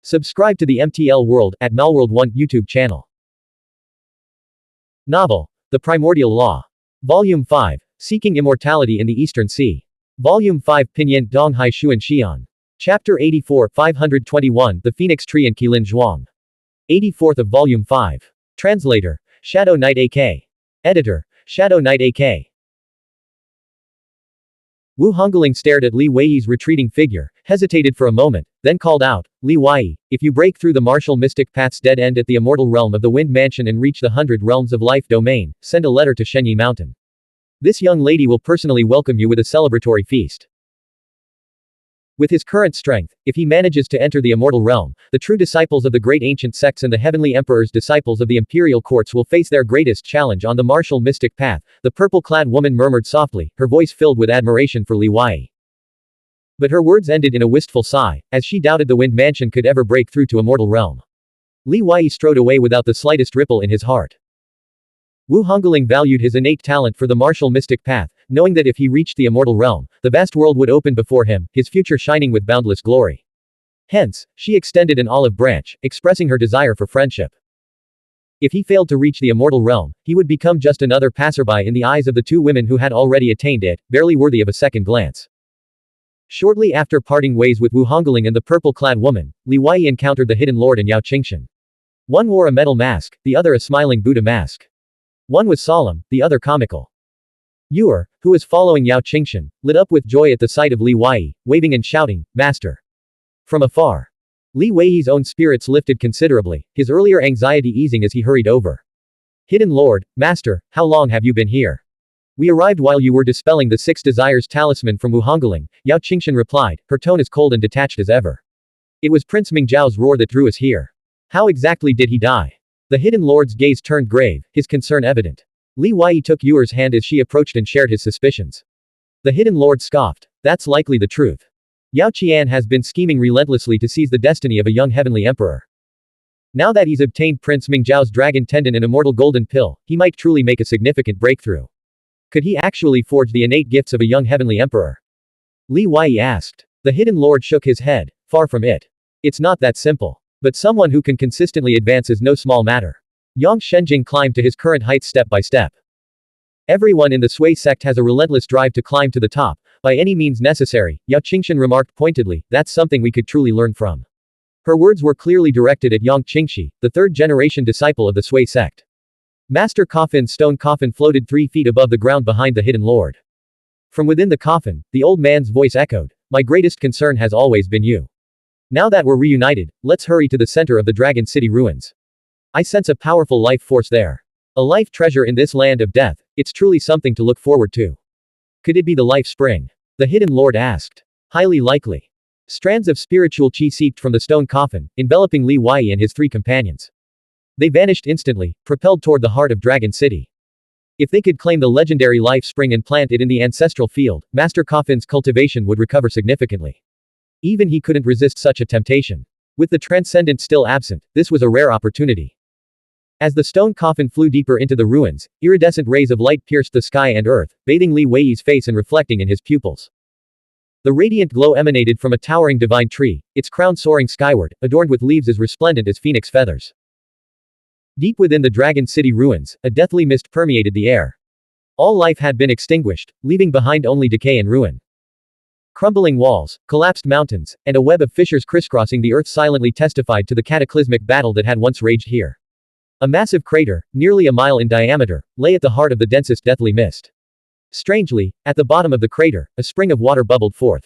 Subscribe to the MTL World at Malworld 1 YouTube channel. Novel, The Primordial Law. Volume 5, Seeking Immortality in the Eastern Sea. Volume 5 Pinyin Donghai Xuan Xian. Chapter 84 521 The Phoenix Tree and Qilin Zhuang. 84th of Volume 5. Translator, Shadow Knight AK. Editor, Shadow Knight AK. Wu Hongling stared at Li Weiyi's retreating figure, hesitated for a moment, then called out, Li Weiyi, if you break through the martial mystic path's dead end at the immortal realm of the Wind Mansion and reach the 100 realms of life domain, send a letter to Shenyi Mountain. This young lady will personally welcome you with a celebratory feast. With his current strength, if he manages to enter the immortal realm, the true disciples of the great ancient sects and the heavenly emperor's disciples of the imperial courts will face their greatest challenge on the martial mystic path, the purple-clad woman murmured softly, her voice filled with admiration for Li Weiyi. But her words ended in a wistful sigh, as she doubted the Wind Mansion could ever break through to immortal realm. Li Weiyi strode away without the slightest ripple in his heart. Wu Hongling valued his innate talent for the martial mystic path, knowing that if he reached the immortal realm, the vast world would open before him, his future shining with boundless glory. Hence, she extended an olive branch, expressing her desire for friendship. If he failed to reach the immortal realm, he would become just another passerby in the eyes of the two women who had already attained it, barely worthy of a second glance. Shortly after parting ways with Wu Hongling and the purple-clad woman, Li Weiyi encountered the Hidden Lord and Yao Qingshan. One wore a metal mask, the other a smiling Buddha mask. One was solemn, the other comical. Yuer, who was following Yao Qingshan, lit up with joy at the sight of Li Weiyi, waving and shouting, Master. From afar. Li Weiyi's own spirits lifted considerably, his earlier anxiety easing as he hurried over. Hidden Lord, Master, how long have you been here? We arrived while you were dispelling the 6 desires talisman from Wu Hongling, Yao Qingshan replied, her tone as cold and detached as ever. It was Prince Mingzhao's roar that drew us here. How exactly did he die? The Hidden Lord's gaze turned grave, his concern evident. Li Weiyi took Yuer's hand as she approached and shared his suspicions. The Hidden Lord scoffed. That's likely the truth. Yao Qian has been scheming relentlessly to seize the destiny of a young heavenly emperor. Now that he's obtained Prince Mingzhao's dragon tendon and immortal golden pill, he might truly make a significant breakthrough. Could he actually forge the innate gifts of a young heavenly emperor? Li Weiyi asked. The Hidden Lord shook his head. Far from it. It's not that simple. But someone who can consistently advance is no small matter. Yang Shenjing climbed to his current heights step by step. Everyone in the Sui sect has a relentless drive to climb to the top, by any means necessary, Yao Qingshan remarked pointedly, that's something we could truly learn from. Her words were clearly directed at Yang Qingxi, the third-generation disciple of the Sui sect. Master Coffin's stone coffin floated 3 feet above the ground behind the Hidden Lord. From within the coffin, the old man's voice echoed, my greatest concern has always been you. Now that we're reunited, let's hurry to the center of the Dragon City ruins. I sense a powerful life force there. A life treasure in this land of death, it's truly something to look forward to. Could it be the life spring? The Hidden Lord asked. Highly likely. Strands of spiritual qi seeped from the stone coffin, enveloping Li Weiyi and his 3 companions. They vanished instantly, propelled toward the heart of Dragon City. If they could claim the legendary life spring and plant it in the ancestral field, Master Coffin's cultivation would recover significantly. Even he couldn't resist such a temptation. With the transcendent still absent, this was a rare opportunity. As the stone coffin flew deeper into the ruins, iridescent rays of light pierced the sky and earth, bathing Li Weiyi's face and reflecting in his pupils. The radiant glow emanated from a towering divine tree, its crown soaring skyward, adorned with leaves as resplendent as phoenix feathers. Deep within the Dragon City ruins, a deathly mist permeated the air. All life had been extinguished, leaving behind only decay and ruin. Crumbling walls, collapsed mountains, and a web of fissures crisscrossing the earth silently testified to the cataclysmic battle that had once raged here. A massive crater, nearly a mile in diameter, lay at the heart of the densest deathly mist. Strangely, at the bottom of the crater, a spring of water bubbled forth.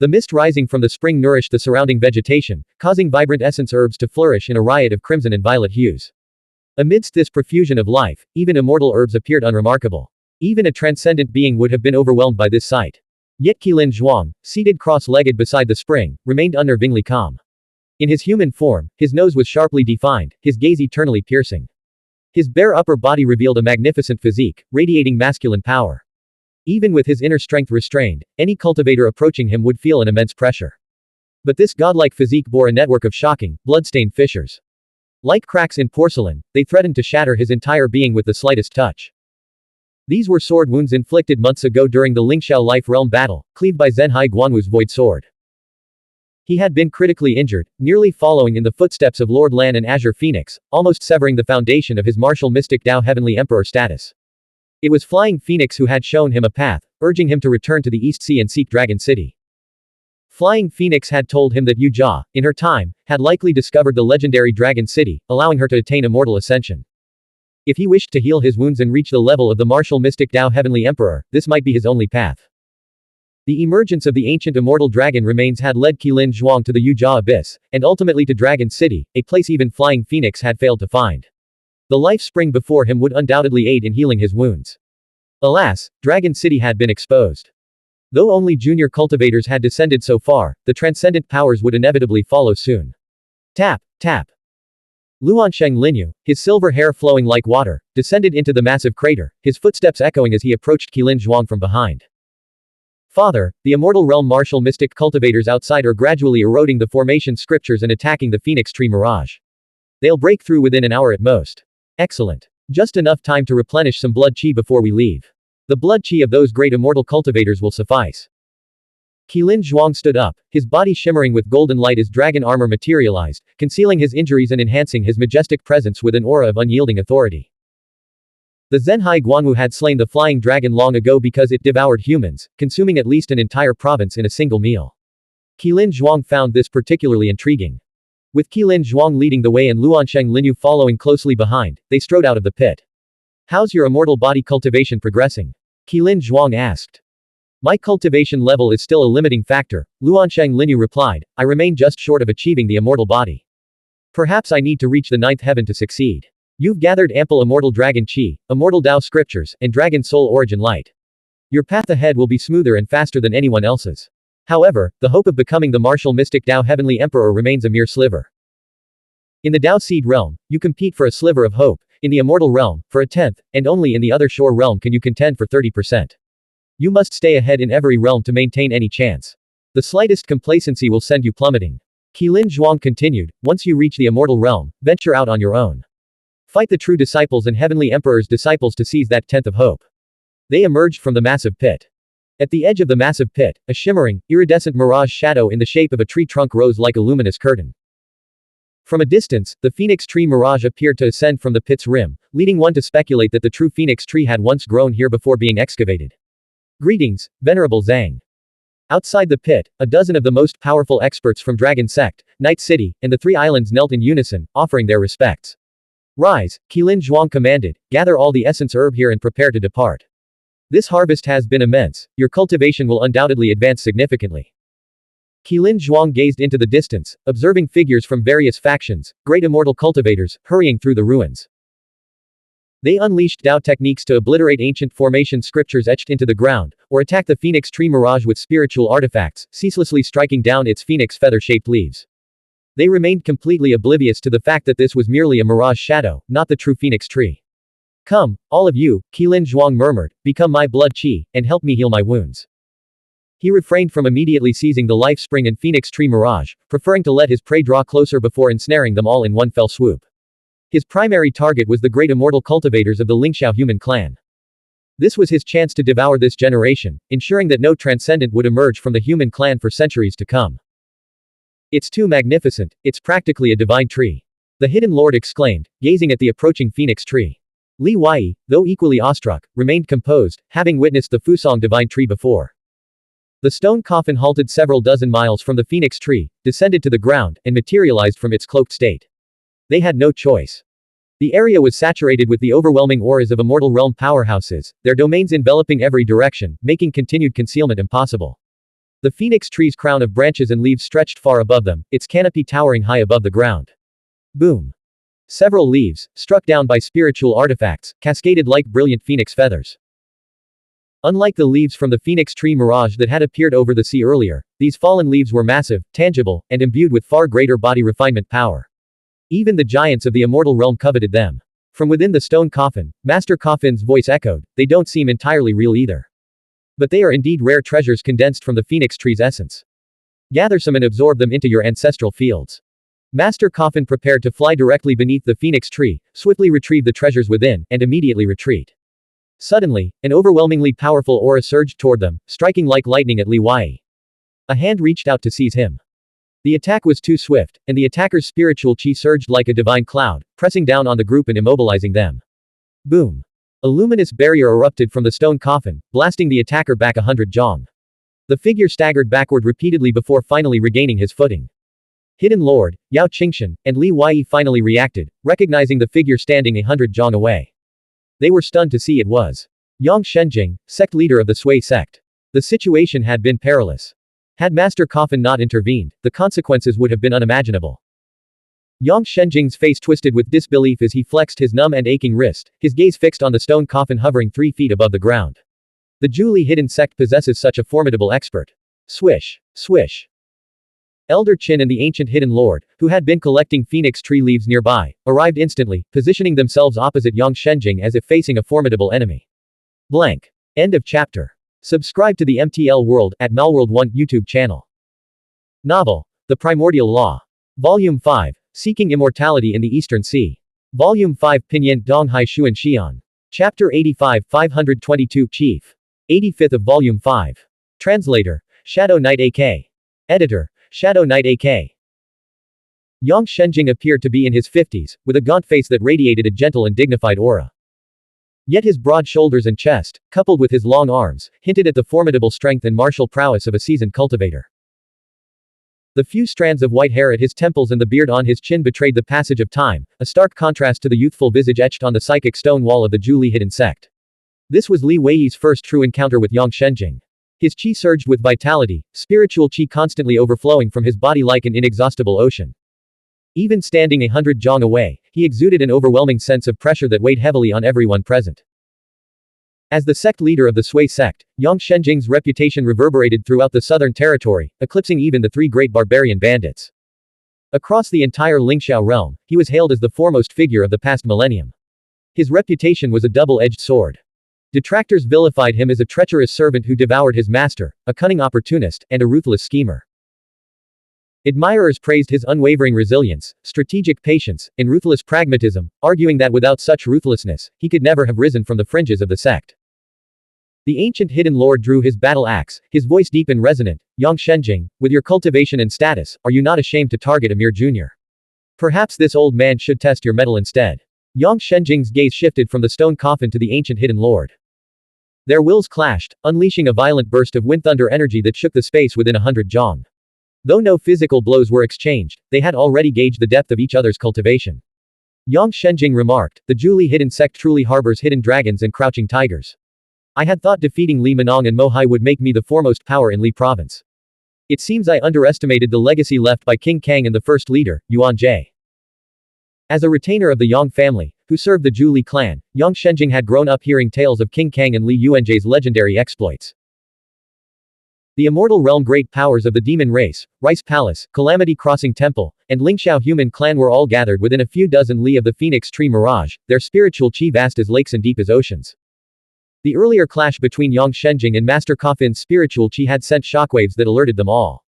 The mist rising from the spring nourished the surrounding vegetation, causing vibrant essence herbs to flourish in a riot of crimson and violet hues. Amidst this profusion of life, even immortal herbs appeared unremarkable. Even a transcendent being would have been overwhelmed by this sight. Yet Qilin Zhuang, seated cross-legged beside the spring, remained unnervingly calm. In his human form, his nose was sharply defined, his gaze eternally piercing. His bare upper body revealed a magnificent physique, radiating masculine power. Even with his inner strength restrained, any cultivator approaching him would feel an immense pressure. But this godlike physique bore a network of shocking, blood-stained fissures. Like cracks in porcelain, they threatened to shatter his entire being with the slightest touch. These were sword wounds inflicted months ago during the Lingxiao Life Realm battle, cleaved by Zhenhai Guanwu's void sword. He had been critically injured, nearly following in the footsteps of Lord Lan and Azure Phoenix, almost severing the foundation of his martial mystic Dao Heavenly Emperor status. It was Flying Phoenix who had shown him a path, urging him to return to the East Sea and seek Dragon City. Flying Phoenix had told him that Yu Jia, in her time, had likely discovered the legendary Dragon City, allowing her to attain immortal ascension. If he wished to heal his wounds and reach the level of the martial mystic Dao Heavenly Emperor, this might be his only path. The emergence of the ancient immortal dragon remains had led Qilin Zhuang to the Yu Jia Abyss, and ultimately to Dragon City, a place even Flying Phoenix had failed to find. The life spring before him would undoubtedly aid in healing his wounds. Alas, Dragon City had been exposed. Though only junior cultivators had descended so far, the transcendent powers would inevitably follow soon. Tap, tap. Luansheng Linyu, his silver hair flowing like water, descended into the massive crater, his footsteps echoing as he approached Qilin Zhuang from behind. Father, the immortal realm martial mystic cultivators outside are gradually eroding the formation scriptures and attacking the phoenix tree mirage. They'll break through within an hour at most. Excellent. Just enough time to replenish some blood chi before we leave. The blood chi of those great immortal cultivators will suffice. Qilin Zhuang stood up, his body shimmering with golden light as dragon armor materialized, concealing his injuries and enhancing his majestic presence with an aura of unyielding authority. The Zhenhai Guanwu had slain the flying dragon long ago because it devoured humans, consuming at least an entire province in a single meal. Qilin Zhuang found this particularly intriguing. With Qilin Zhuang leading the way and Luansheng Linyu following closely behind, they strode out of the pit. How's your immortal body cultivation progressing? Qilin Zhuang asked. My cultivation level is still a limiting factor, Luansheng Linyu replied, I remain just short of achieving the immortal body. Perhaps I need to reach the ninth heaven to succeed. You've gathered ample immortal dragon chi, immortal Dao scriptures, and dragon soul origin light. Your path ahead will be smoother and faster than anyone else's. However, the hope of becoming the martial mystic Dao Heavenly Emperor remains a mere sliver. In the Dao Seed realm, you compete for a sliver of hope, in the immortal realm, for a tenth, and only in the other shore realm can you contend for 30%. You must stay ahead in every realm to maintain any chance. The slightest complacency will send you plummeting. Qilin Zhuang continued, once you reach the immortal realm, venture out on your own. Fight the true disciples and Heavenly Emperor's disciples to seize that tenth of hope. They emerged from the massive pit. At the edge of the massive pit, a shimmering, iridescent mirage shadow in the shape of a tree trunk rose like a luminous curtain. From a distance, the phoenix tree mirage appeared to ascend from the pit's rim, leading one to speculate that the true phoenix tree had once grown here before being excavated. Greetings, Venerable Zhang. Outside the pit, a dozen of the most powerful experts from Dragon Sect, Night City, and the three islands knelt in unison, offering their respects. Rise, Qilin Zhuang commanded, gather all the essence herb here and prepare to depart. This harvest has been immense, your cultivation will undoubtedly advance significantly. Qilin Zhuang gazed into the distance, observing figures from various factions, great immortal cultivators, hurrying through the ruins. They unleashed Dao techniques to obliterate ancient formation scriptures etched into the ground, or attack the phoenix tree mirage with spiritual artifacts, ceaselessly striking down its phoenix feather-shaped leaves. They remained completely oblivious to the fact that this was merely a mirage shadow, not the true phoenix tree. Come, all of you, Qilin Zhuang murmured, become my blood chi, and help me heal my wounds. He refrained from immediately seizing the life spring and phoenix tree mirage, preferring to let his prey draw closer before ensnaring them all in one fell swoop. His primary target was the great immortal cultivators of the Lingxiao human clan. This was his chance to devour this generation, ensuring that no transcendent would emerge from the human clan for centuries to come. It's too magnificent, it's practically a divine tree. The hidden lord exclaimed, gazing at the approaching phoenix tree. Li Wei, though equally awestruck, remained composed, having witnessed the Fusong divine tree before. The stone coffin halted several dozen miles from the phoenix tree, descended to the ground, and materialized from its cloaked state. They had no choice. The area was saturated with the overwhelming auras of immortal realm powerhouses, their domains enveloping every direction, making continued concealment impossible. The phoenix tree's crown of branches and leaves stretched far above them, its canopy towering high above the ground. Boom. Several leaves, struck down by spiritual artifacts, cascaded like brilliant phoenix feathers. Unlike the leaves from the phoenix tree mirage that had appeared over the sea earlier, these fallen leaves were massive, tangible, and imbued with far greater body refinement power. Even the giants of the immortal realm coveted them. From within the stone coffin, Master Coffin's voice echoed, they don't seem entirely real either. But they are indeed rare treasures condensed from the phoenix tree's essence. Gather some and absorb them into your ancestral fields. Master Coffin prepared to fly directly beneath the phoenix tree, swiftly retrieve the treasures within, and immediately retreat. Suddenly, an overwhelmingly powerful aura surged toward them, striking like lightning at Li Wei. A hand reached out to seize him. The attack was too swift, and the attacker's spiritual chi surged like a divine cloud, pressing down on the group and immobilizing them. Boom. A luminous barrier erupted from the stone coffin, blasting the attacker back 100 zhong. The figure staggered backward repeatedly before finally regaining his footing. Hidden Lord, Yao Qingshan, and Li Wei finally reacted, recognizing the figure standing 100 zhong away. They were stunned to see it was Yang Shenjing, sect leader of the Sui sect. The situation had been perilous. Had Master Coffin not intervened, the consequences would have been unimaginable. Yang Shenjing's face twisted with disbelief as he flexed his numb and aching wrist, his gaze fixed on the stone coffin hovering 3 feet above the ground. The Zhuli hidden sect possesses such a formidable expert. Swish. Swish. Elder Qin and the ancient hidden lord, who had been collecting phoenix tree leaves nearby, arrived instantly, positioning themselves opposite Yang Shenjing as if facing a formidable enemy. Blank. End of chapter. Subscribe to the MTL World at Malworld 1 YouTube channel. Novel. The Primordial Law. Volume 5. Seeking Immortality in the Eastern Sea. Volume 5 Pinyin Donghai Xuan Xian. Chapter 85 522 Chief. 85th of Volume 5. Translator. Shadow Knight AK. Editor. Shadow Knight AK. Yang Shenjing appeared to be in his 50s, with a gaunt face that radiated a gentle and dignified aura. Yet his broad shoulders and chest, coupled with his long arms, hinted at the formidable strength and martial prowess of a seasoned cultivator. The few strands of white hair at his temples and the beard on his chin betrayed the passage of time, a stark contrast to the youthful visage etched on the psychic stone wall of the Zhuli hidden sect. This was Li Wei's first true encounter with Yang Shenjing. His chi surged with vitality, spiritual chi constantly overflowing from his body like an inexhaustible ocean. Even standing 100 zhong away, he exuded an overwhelming sense of pressure that weighed heavily on everyone present. As the sect leader of the Sui sect, Yang Shenjing's reputation reverberated throughout the southern territory, eclipsing even the 3 great barbarian bandits. Across the entire Lingxiao realm, he was hailed as the foremost figure of the past millennium. His reputation was a double-edged sword. Detractors vilified him as a treacherous servant who devoured his master, a cunning opportunist, and a ruthless schemer. Admirers praised his unwavering resilience, strategic patience, and ruthless pragmatism, arguing that without such ruthlessness, he could never have risen from the fringes of the sect. The ancient hidden lord drew his battle axe, his voice deep and resonant. Yang Shenjing, with your cultivation and status, are you not ashamed to target a mere junior? Perhaps this old man should test your mettle instead. Yang Shenjing's gaze shifted from the stone coffin to the ancient hidden lord. Their wills clashed, unleashing a violent burst of wind thunder energy that shook the space within 100 zhong. Though no physical blows were exchanged, they had already gauged the depth of each other's cultivation. Yang Shenjing remarked, the Zhuli hidden sect truly harbors hidden dragons and crouching tigers. I had thought defeating Li Minong and Mo Hai would make me the foremost power in Li province. It seems I underestimated the legacy left by King Kang and the first leader, Yuan Jie. As a retainer of the Yang family, who served the Zhuli clan, Yang Shenjing had grown up hearing tales of King Kang and Li Yuanjie's legendary exploits. The immortal realm great powers of the demon race, Rice Palace, Calamity Crossing Temple, and Lingxiao human clan were all gathered within a few dozen li of the Phoenix Tree Mirage, their spiritual chi vast as lakes and deep as oceans. The earlier clash between Yang Shenjing and Master Coffin's spiritual chi had sent shockwaves that alerted them all.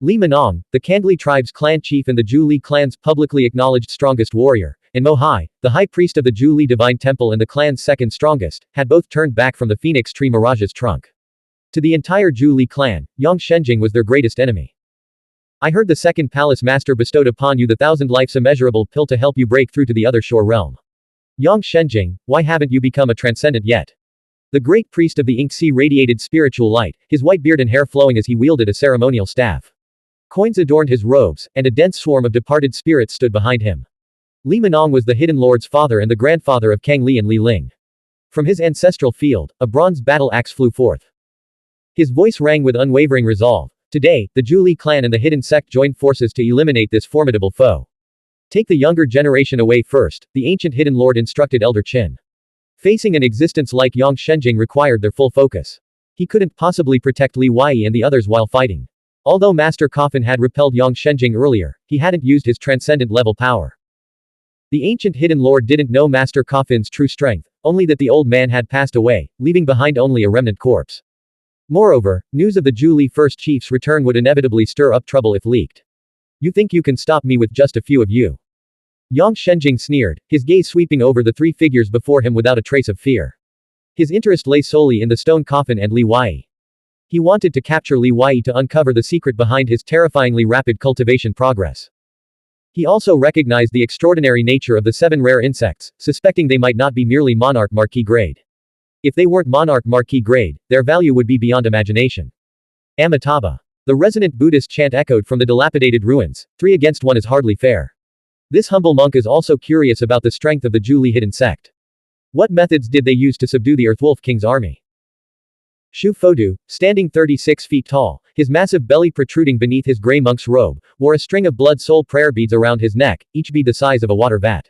Li Minong, the Kandli tribe's clan chief and the Zhuli clan's publicly acknowledged strongest warrior, and Mo Hai, the high priest of the Zhuli Divine Temple and the clan's second strongest, had both turned back from the Phoenix Tree Mirage's trunk. To the entire Zhuli clan, Yang Shenjing was their greatest enemy. I heard the second palace master bestowed upon you the 1,000 lives immeasurable pill to help you break through to the other shore realm. Yang Shenjing, why haven't you become a transcendent yet? The great priest of the Ink Sea radiated spiritual light, his white beard and hair flowing as he wielded a ceremonial staff. Coins adorned his robes, and a dense swarm of departed spirits stood behind him. Li Minong was the hidden lord's father and the grandfather of Kang Li and Li Ling. From his ancestral field, a bronze battle axe flew forth. His voice rang with unwavering resolve. Today, the Zhuli clan and the hidden sect joined forces to eliminate this formidable foe. Take the younger generation away first, the ancient hidden lord instructed Elder Qin. Facing an existence like Yang Shenjing required their full focus. He couldn't possibly protect Li Wei and the others while fighting. Although Master Coffin had repelled Yang Shenjing earlier, he hadn't used his transcendent level power. The ancient hidden lord didn't know Master Coffin's true strength, only that the old man had passed away, leaving behind only a remnant corpse. Moreover, news of the Zhuli first chief's return would inevitably stir up trouble if leaked. You think you can stop me with just a few of you? Yang Shenjing sneered, his gaze sweeping over the 3 figures before him without a trace of fear. His interest lay solely in the stone coffin and Li Wei. He wanted to capture Li Wei to uncover the secret behind his terrifyingly rapid cultivation progress. He also recognized the extraordinary nature of the 7 rare insects, suspecting they might not be merely monarch marquis grade. If they weren't monarch marquis grade, their value would be beyond imagination. Amitabha. The resonant Buddhist chant echoed from the dilapidated ruins, 3 against 1 is hardly fair. This humble monk is also curious about the strength of the Zhu hidden sect. What methods did they use to subdue the Earthwolf King's army? Shu Fodu, standing 36 feet tall, his massive belly protruding beneath his gray monk's robe, wore a string of blood soul prayer beads around his neck, each bead the size of a water vat.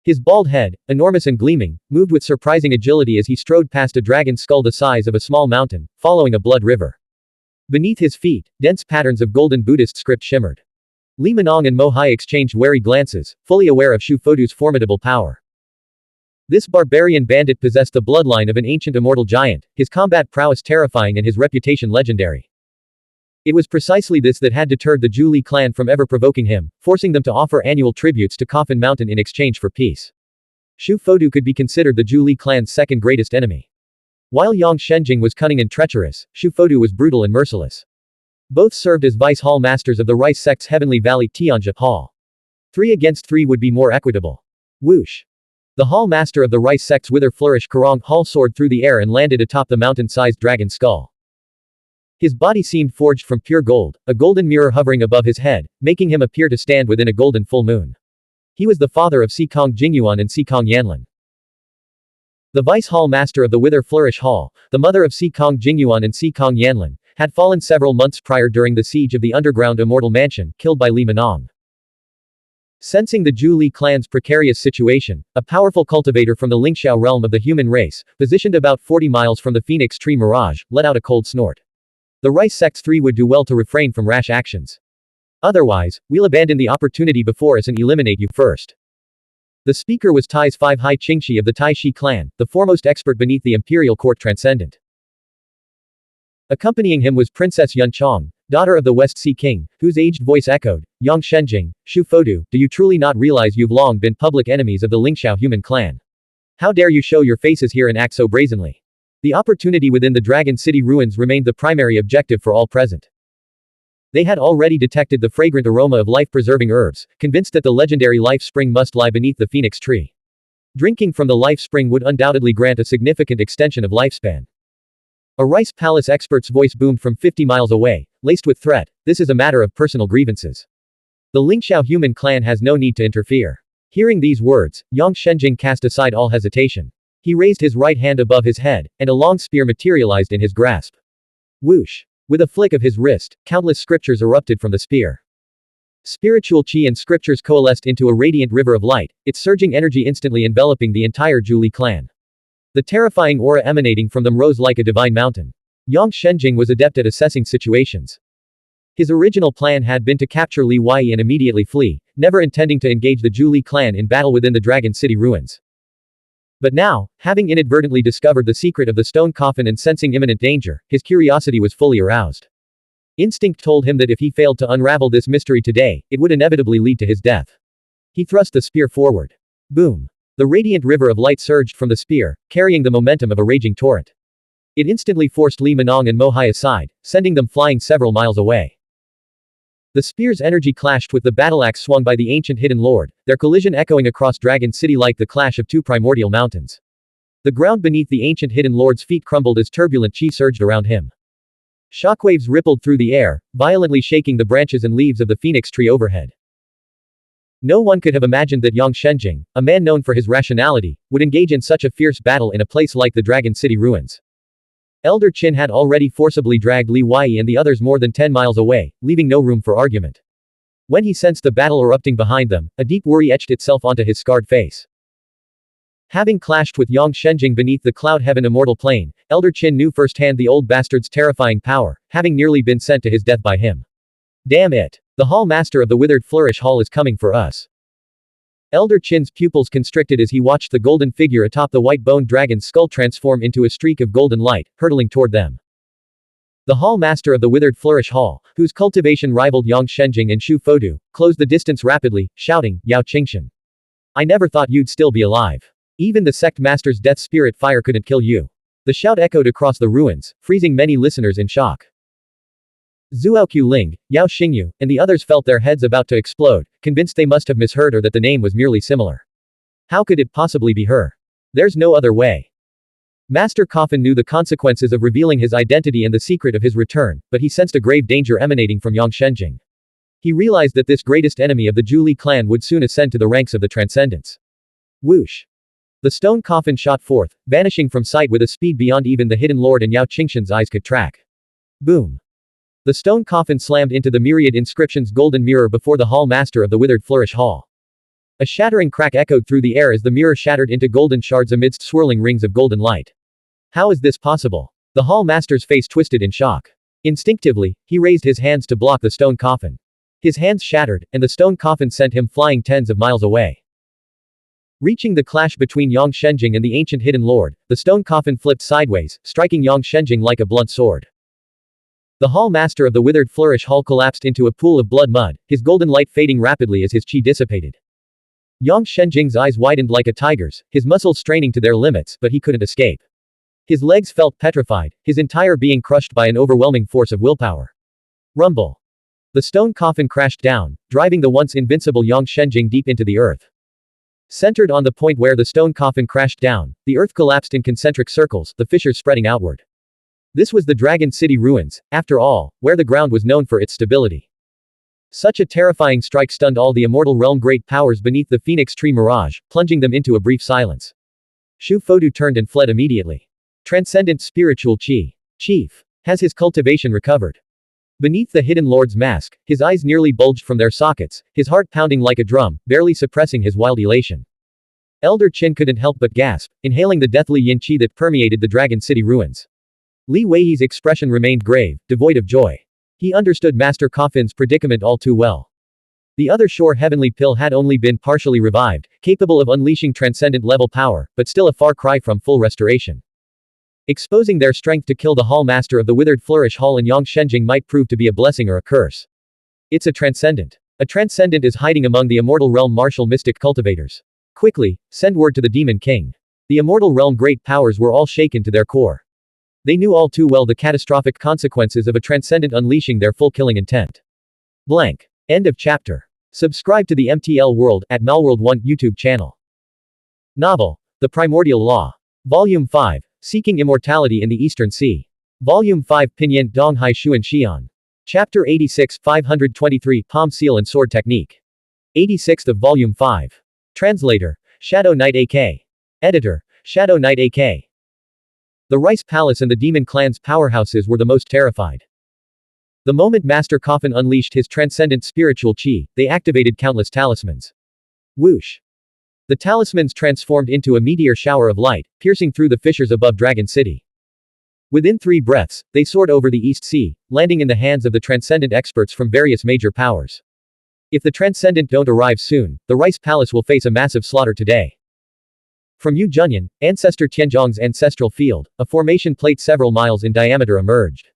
His bald head, enormous and gleaming, moved with surprising agility as he strode past a dragon skull the size of a small mountain, following a blood river. Beneath his feet, dense patterns of golden Buddhist script shimmered. Li Minong and Mo Hai exchanged wary glances, fully aware of Shu Fodu's formidable power. This barbarian bandit possessed the bloodline of an ancient immortal giant, his combat prowess terrifying and his reputation legendary. It was precisely this that had deterred the Zhu Li clan from ever provoking him, forcing them to offer annual tributes to Coffin Mountain in exchange for peace. Shu Fodu could be considered the Zhu Li clan's second greatest enemy. While Yang Shenjing was cunning and treacherous, Shu Fodu was brutal and merciless. Both served as vice hall masters of the Rice sect's Heavenly Valley Tianjia Hall. 3 against 3 would be more equitable. Whoosh! The hall master of the Rice sect's Wither Flourish Karong Hall soared through the air and landed atop the mountain-sized dragon skull. His body seemed forged from pure gold, a golden mirror hovering above his head, making him appear to stand within a golden full moon. He was the father of Sikong Jingyuan and Sikong Yanlin. The vice hall master of the Wither Flourish Hall, the mother of Sikong Jingyuan and Sikong Yanlin, had fallen several months prior during the siege of the underground immortal mansion, killed by Li Minong. Sensing the Zhu Li clan's precarious situation, a powerful cultivator from the Lingxiao realm of the human race, positioned about 40 miles from the Phoenix Tree Mirage, let out a cold snort. The Rice sect's 3 would do well to refrain from rash actions. Otherwise, we'll abandon the opportunity before us and eliminate you first. The speaker was Tai's 5 Hai Qingxi of the Tai Shi clan, the foremost expert beneath the imperial court transcendent. Accompanying him was Princess Yun Chong, daughter of the West Sea King, whose aged voice echoed, Yang Shenjing, Shu Fodu, do you truly not realize you've long been public enemies of the Lingxiao human clan? How dare you show your faces here and act so brazenly? The opportunity within the Dragon City ruins remained the primary objective for all present. They had already detected the fragrant aroma of life-preserving herbs, convinced that the legendary life spring must lie beneath the phoenix tree. Drinking from the life spring would undoubtedly grant a significant extension of lifespan. A Rice Palace expert's voice boomed from 50 miles away, laced with threat, this is a matter of personal grievances. The Lingxiao human clan has no need to interfere. Hearing these words, Yang Shenjing cast aside all hesitation. He raised his right hand above his head, and a long spear materialized in his grasp. Whoosh! With a flick of his wrist, countless scriptures erupted from the spear. Spiritual chi and scriptures coalesced into a radiant river of light, its surging energy instantly enveloping the entire Zhu Li clan. The terrifying aura emanating from them rose like a divine mountain. Yang Shenjing was adept at assessing situations. His original plan had been to capture Li Wei and immediately flee, never intending to engage the Zhu Li clan in battle within the Dragon City ruins. But now, having inadvertently discovered the secret of the stone coffin and sensing imminent danger, his curiosity was fully aroused. Instinct told him that if he failed to unravel this mystery today, it would inevitably lead to his death. He thrust the spear forward. Boom! The radiant river of light surged from the spear, carrying the momentum of a raging torrent. It instantly forced Li Minong and Mo Hai aside, sending them flying several miles away. The spear's energy clashed with the battle axe swung by the ancient hidden lord, their collision echoing across Dragon City like the clash of 2 primordial mountains. The ground beneath the ancient hidden lord's feet crumbled as turbulent chi surged around him. Shockwaves rippled through the air, violently shaking the branches and leaves of the phoenix tree overhead. No one could have imagined that Yang Shenjing, a man known for his rationality, would engage in such a fierce battle in a place like the Dragon City ruins. Elder Qin had already forcibly dragged Li Wei and the others more than 10 miles away, leaving no room for argument. When he sensed the battle erupting behind them, a deep worry etched itself onto his scarred face. Having clashed with Yang Shenjing beneath the cloud heaven immortal plane, Elder Qin knew firsthand the old bastard's terrifying power, having nearly been sent to his death by him. Damn it! The hall master of the withered flourish hall is coming for us. Elder Qin's pupils constricted as he watched the golden figure atop the white-boned dragon's skull transform into a streak of golden light, hurtling toward them. The hall master of the withered flourish hall, whose cultivation rivaled Yang Shenjing and Shu Fodu, closed the distance rapidly, shouting, Yao Qingshan. I never thought you'd still be alive. Even the sect master's death spirit fire couldn't kill you. The shout echoed across the ruins, freezing many listeners in shock. Zhuoqiu Ling, Yao Xingyu, and the others felt their heads about to explode, convinced they must have misheard or that the name was merely similar. How could it possibly be her? There's no other way. Master Coffin knew the consequences of revealing his identity and the secret of his return, but he sensed a grave danger emanating from Yang Shenjing. He realized that this greatest enemy of the Zhu clan would soon ascend to the ranks of the Transcendents. Whoosh! The stone coffin shot forth, vanishing from sight with a speed beyond even the hidden lord and Yao Qingshan's eyes could track. Boom! The stone coffin slammed into the myriad inscriptions golden mirror before the hall master of the withered flourish hall. A shattering crack echoed through the air as the mirror shattered into golden shards amidst swirling rings of golden light. How is this possible? The hall master's face twisted in shock. Instinctively, he raised his hands to block the stone coffin. His hands shattered, and the stone coffin sent him flying tens of miles away. Reaching the clash between Yang Shenjing and the ancient hidden lord, the stone coffin flipped sideways, striking Yang Shenjing like a blunt sword. The hall master of the withered flourish hall collapsed into a pool of blood mud, his golden light fading rapidly as his qi dissipated. Yang Shenjing's eyes widened like a tiger's, his muscles straining to their limits, but he couldn't escape. His legs felt petrified, his entire being crushed by an overwhelming force of willpower. Rumble. The stone coffin crashed down, driving the once invincible Yang Shenjing deep into the earth. Centered on the point where the stone coffin crashed down, the earth collapsed in concentric circles, the fissures spreading outward. This was the Dragon City ruins, after all, where the ground was known for its stability. Such a terrifying strike stunned all the Immortal Realm great powers beneath the Phoenix Tree Mirage, plunging them into a brief silence. Shu Fodu turned and fled immediately. Transcendent Spiritual Qi. Chief. Has his cultivation recovered? Beneath the Hidden Lord's mask, his eyes nearly bulged from their sockets, his heart pounding like a drum, barely suppressing his wild elation. Elder Qin couldn't help but gasp, inhaling the deathly yin qi that permeated the Dragon City ruins. Li Weiyi's expression remained grave, devoid of joy. He understood Master Coffin's predicament all too well. The other Shore Heavenly Pill had only been partially revived, capable of unleashing transcendent-level power, but still a far cry from full restoration. Exposing their strength to kill the Hall Master of the Withered Flourish Hall and Yang Shenjing might prove to be a blessing or a curse. It's a transcendent. A transcendent is hiding among the Immortal Realm martial mystic cultivators. Quickly, send word to the Demon King. The Immortal Realm great powers were all shaken to their core. They knew all too well the catastrophic consequences of a transcendent unleashing their full killing intent. Blank. End of chapter. Subscribe to the MTL World at Malworld 1 YouTube channel. Novel. The Primordial Law. Volume 5. Seeking Immortality in the Eastern Sea. Volume 5 Pinyin Donghai Xuan Xian. Chapter 86 523 Palm Seal and Sword Technique. 86th of Volume 5. Translator. Shadow Knight AK. Editor. Shadow Knight AK. The Rice Palace and the Demon Clan's powerhouses were the most terrified. The moment Master Coffin unleashed his transcendent spiritual qi, they activated countless talismans. Whoosh! The talismans transformed into a meteor shower of light, piercing through the fissures above Dragon City. Within 3 breaths, they soared over the East Sea, landing in the hands of the transcendent experts from various major powers. If the transcendent don't arrive soon, the Rice Palace will face a massive slaughter today. From Yu Junyan, Ancestor Tianzhong's ancestral field, a formation plate several miles in diameter emerged.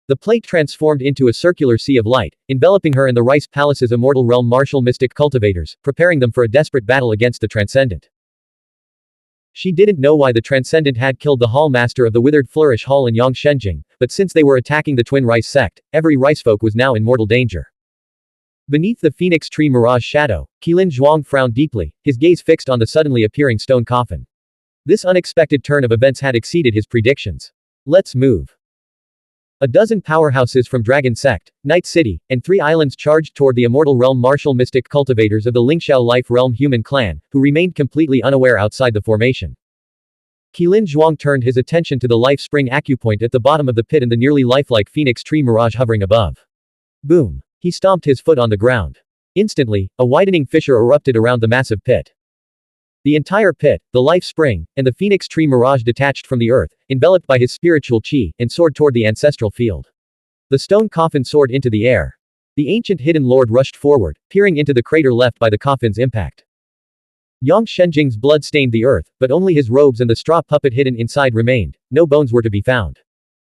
The plate transformed into a circular sea of light, enveloping her and the Rice Palace's Immortal Realm martial mystic cultivators, preparing them for a desperate battle against the Transcendent. She didn't know why the Transcendent had killed the Hall Master of the Withered Flourish Hall and Yang Shenjing, but since they were attacking the Twin Rice sect, every Ricefolk was now in mortal danger. Beneath the Phoenix Tree Mirage shadow, Qilin Zhuang frowned deeply, his gaze fixed on the suddenly appearing stone coffin. This unexpected turn of events had exceeded his predictions. Let's move. A dozen powerhouses from Dragon Sect, Night City, and 3 islands charged toward the Immortal Realm martial mystic cultivators of the Lingxiao Life Realm human clan, who remained completely unaware outside the formation. Qilin Zhuang turned his attention to the life spring acupoint at the bottom of the pit and the nearly lifelike Phoenix Tree Mirage hovering above. Boom. He stomped his foot on the ground. Instantly, a widening fissure erupted around the massive pit. The entire pit, the life spring, and the Phoenix Tree Mirage detached from the earth, enveloped by his spiritual qi, and soared toward the ancestral field. The stone coffin soared into the air. The ancient hidden lord rushed forward, peering into the crater left by the coffin's impact. Yang Shenjing's blood stained the earth, but only his robes and the straw puppet hidden inside remained. No bones were to be found.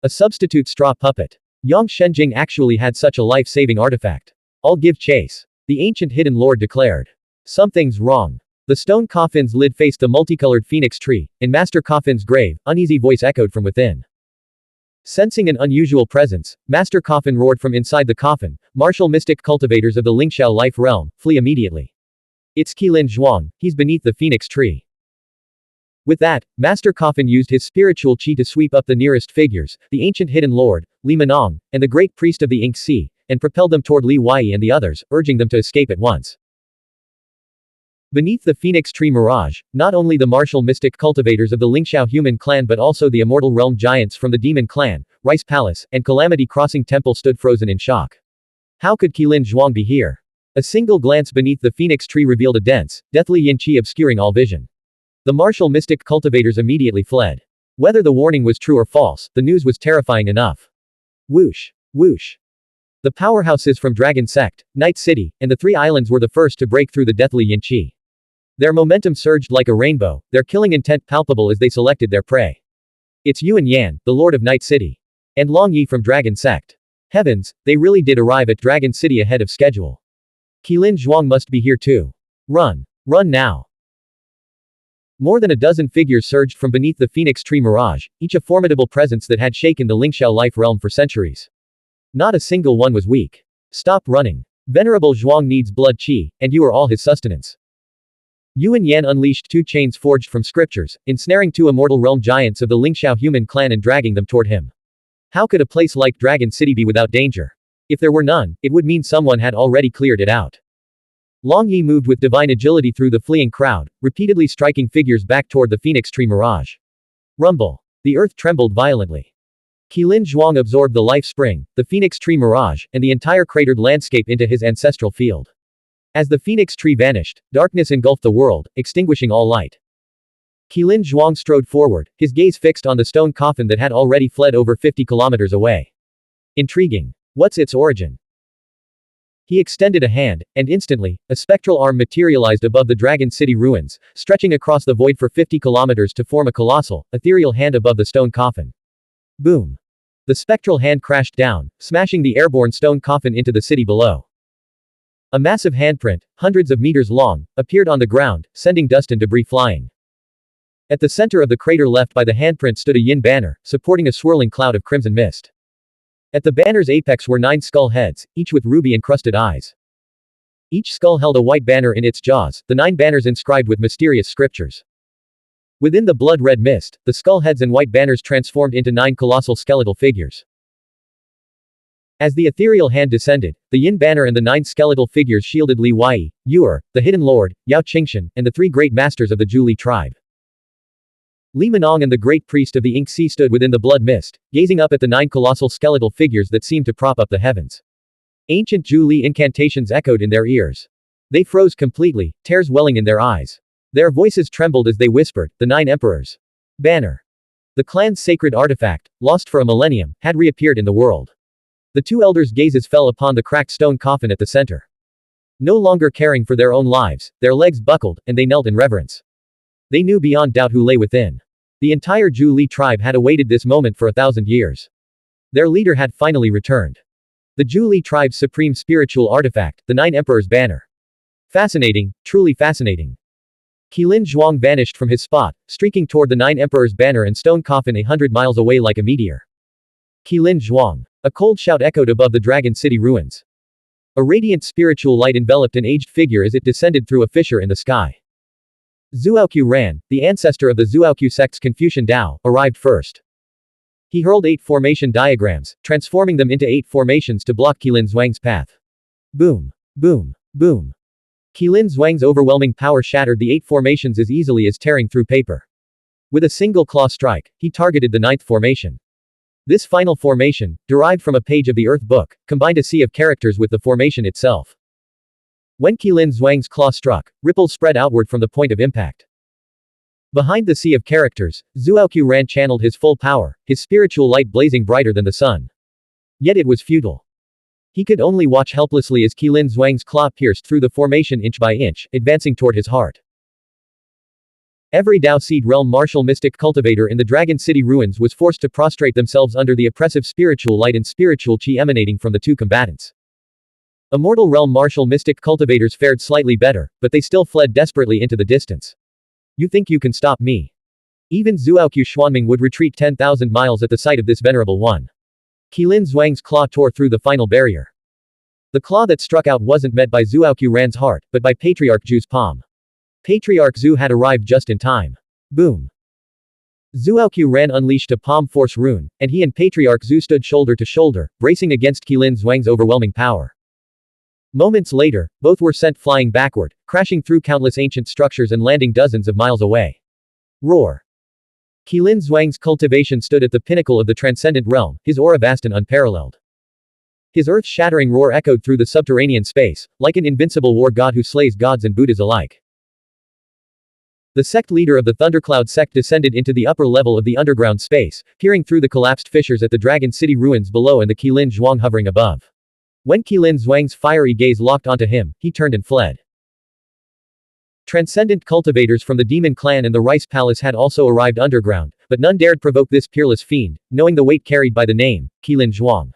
A substitute straw puppet. Yang Shenjing actually had such a life-saving artifact. I'll give chase. The ancient hidden lord declared. Something's wrong. The stone coffin's lid faced the multicolored phoenix tree. In Master Coffin's grave, uneasy voice echoed from within. Sensing an unusual presence, Master Coffin roared from inside the coffin, "Martial mystic cultivators of the Lingxiao life realm, flee immediately. It's Qilin Zhuang, he's beneath the phoenix tree." With that, Master Coffin used his spiritual qi to sweep up the nearest figures, the ancient hidden lord, Li Minong, and the great priest of the Ink Sea, and propelled them toward Li Wei and the others, urging them to escape at once. Beneath the phoenix tree mirage, not only the martial mystic cultivators of the Lingxiao human clan but also the immortal realm giants from the demon clan, Rice Palace, and Calamity Crossing Temple stood frozen in shock. How could Qilin Zhuang be here? A single glance beneath the phoenix tree revealed a dense, deathly yin qi obscuring all vision. The martial mystic cultivators immediately fled. Whether the warning was true or false, the news was terrifying enough. Whoosh! Whoosh! The powerhouses from Dragon Sect, Night City, and the Three Islands were the first to break through the deathly yin qi. Their momentum surged like a rainbow, their killing intent palpable as they selected their prey. It's Yuan Yan, the Lord of Night City. And Long Yi from Dragon Sect. Heavens, they really did arrive at Dragon City ahead of schedule. Qilin Zhuang must be here too. Run! Run now! More than a dozen figures surged from beneath the phoenix tree mirage, each a formidable presence that had shaken the Lingxiao life realm for centuries. Not a single one was weak. Stop running. Venerable Zhuang needs blood qi, and you are all his sustenance. Yuan Yan unleashed two chains forged from scriptures, ensnaring two immortal realm giants of the Lingxiao human clan and dragging them toward him. How could a place like Dragon City be without danger? If there were none, it would mean someone had already cleared it out. Long Yi moved with divine agility through the fleeing crowd, repeatedly striking figures back toward the phoenix tree mirage. Rumble. The earth trembled violently. Qilin Zhuang absorbed the life spring, the phoenix tree mirage, and the entire cratered landscape into his ancestral field. As the phoenix tree vanished, darkness engulfed the world, extinguishing all light. Qilin Zhuang strode forward, his gaze fixed on the stone coffin that had already fled over 50 kilometers away. Intriguing. What's its origin? He extended a hand, and instantly, a spectral arm materialized above the Dragon City ruins, stretching across the void for 50 kilometers to form a colossal, ethereal hand above the stone coffin. Boom. The spectral hand crashed down, smashing the airborne stone coffin into the city below. A massive handprint, hundreds of meters long, appeared on the ground, sending dust and debris flying. At the center of the crater left by the handprint stood a yin banner, supporting a swirling cloud of crimson mist. At the banner's apex were 9 skull heads, each with ruby-encrusted eyes. Each skull held a white banner in its jaws, the 9 banners inscribed with mysterious scriptures. Within the blood-red mist, the skull heads and white banners transformed into 9 colossal skeletal figures. As the ethereal hand descended, the yin banner and the 9 skeletal figures shielded Li Wei, Yuer, the hidden lord, Yao Qingshan, and the 3 great masters of the Zhu Li tribe. Li Minong and the great priest of the Ink Sea stood within the blood mist, gazing up at the 9 colossal skeletal figures that seemed to prop up the heavens. Ancient Zhu Li incantations echoed in their ears. They froze completely, tears welling in their eyes. Their voices trembled as they whispered, "The 9 emperors." Banner. The clan's sacred artifact, lost for a millennium, had reappeared in the world. The 2 elders' gazes fell upon the cracked stone coffin at the center. No longer caring for their own lives, their legs buckled, and they knelt in reverence. They knew beyond doubt who lay within. The entire Zhu Li tribe had awaited this moment for 1,000 years. Their leader had finally returned. The Zhu Li tribe's supreme spiritual artifact, the 9 emperors' banner. Fascinating, truly fascinating. Qilin Zhuang vanished from his spot, streaking toward the 9 emperors' banner and stone coffin 100 miles away like a meteor. Qilin Zhuang. A cold shout echoed above the Dragon City ruins. A radiant spiritual light enveloped an aged figure as it descended through a fissure in the sky. Zhuaoqiu Ran, the ancestor of the Zhuaoqiu sect's Confucian Tao, arrived first. He hurled 8 formation diagrams, transforming them into 8 formations to block Qilin Zhuang's path. Boom. Boom. Boom. Qilin Zhuang's overwhelming power shattered the 8 formations as easily as tearing through paper. With a single claw strike, he targeted the 9th formation. This final formation, derived from a page of the Earth Book, combined a sea of characters with the formation itself. When Qilin Zhuang's claw struck, ripples spread outward from the point of impact. Behind the sea of characters, Zhuaoqiu Ran channeled his full power, his spiritual light blazing brighter than the sun. Yet it was futile. He could only watch helplessly as Qilin Zhuang's claw pierced through the formation inch by inch, advancing toward his heart. Every Dao Seed Realm martial mystic cultivator in the Dragon City ruins was forced to prostrate themselves under the oppressive spiritual light and spiritual qi emanating from the 2 combatants. Immortal Realm martial mystic cultivators fared slightly better, but they still fled desperately into the distance. You think you can stop me? Even Zhuoqiu Xuanming would retreat 10,000 miles at the sight of this venerable one. Qilin Zhuang's claw tore through the final barrier. The claw that struck out wasn't met by Zhuoqiu Ran's heart, but by Patriarch Zhu's palm. Patriarch Zhu had arrived just in time. Boom. Zhuoqiu Ran unleashed a palm force rune, and he and Patriarch Zhu stood shoulder to shoulder, bracing against Qilin Zhuang's overwhelming power. Moments later, both were sent flying backward, crashing through countless ancient structures and landing dozens of miles away. Roar. Qilin Zhuang's cultivation stood at the pinnacle of the transcendent realm, his aura vast and unparalleled. His earth-shattering roar echoed through the subterranean space, like an invincible war god who slays gods and Buddhas alike. The sect leader of the Thundercloud sect descended into the upper level of the underground space, peering through the collapsed fissures at the Dragon City ruins below and the Qilin Zhuang hovering above. When Qilin Zhuang's fiery gaze locked onto him, he turned and fled. Transcendent cultivators from the Demon Clan and the Rice Palace had also arrived underground, but none dared provoke this peerless fiend, knowing the weight carried by the name, Qilin Zhuang.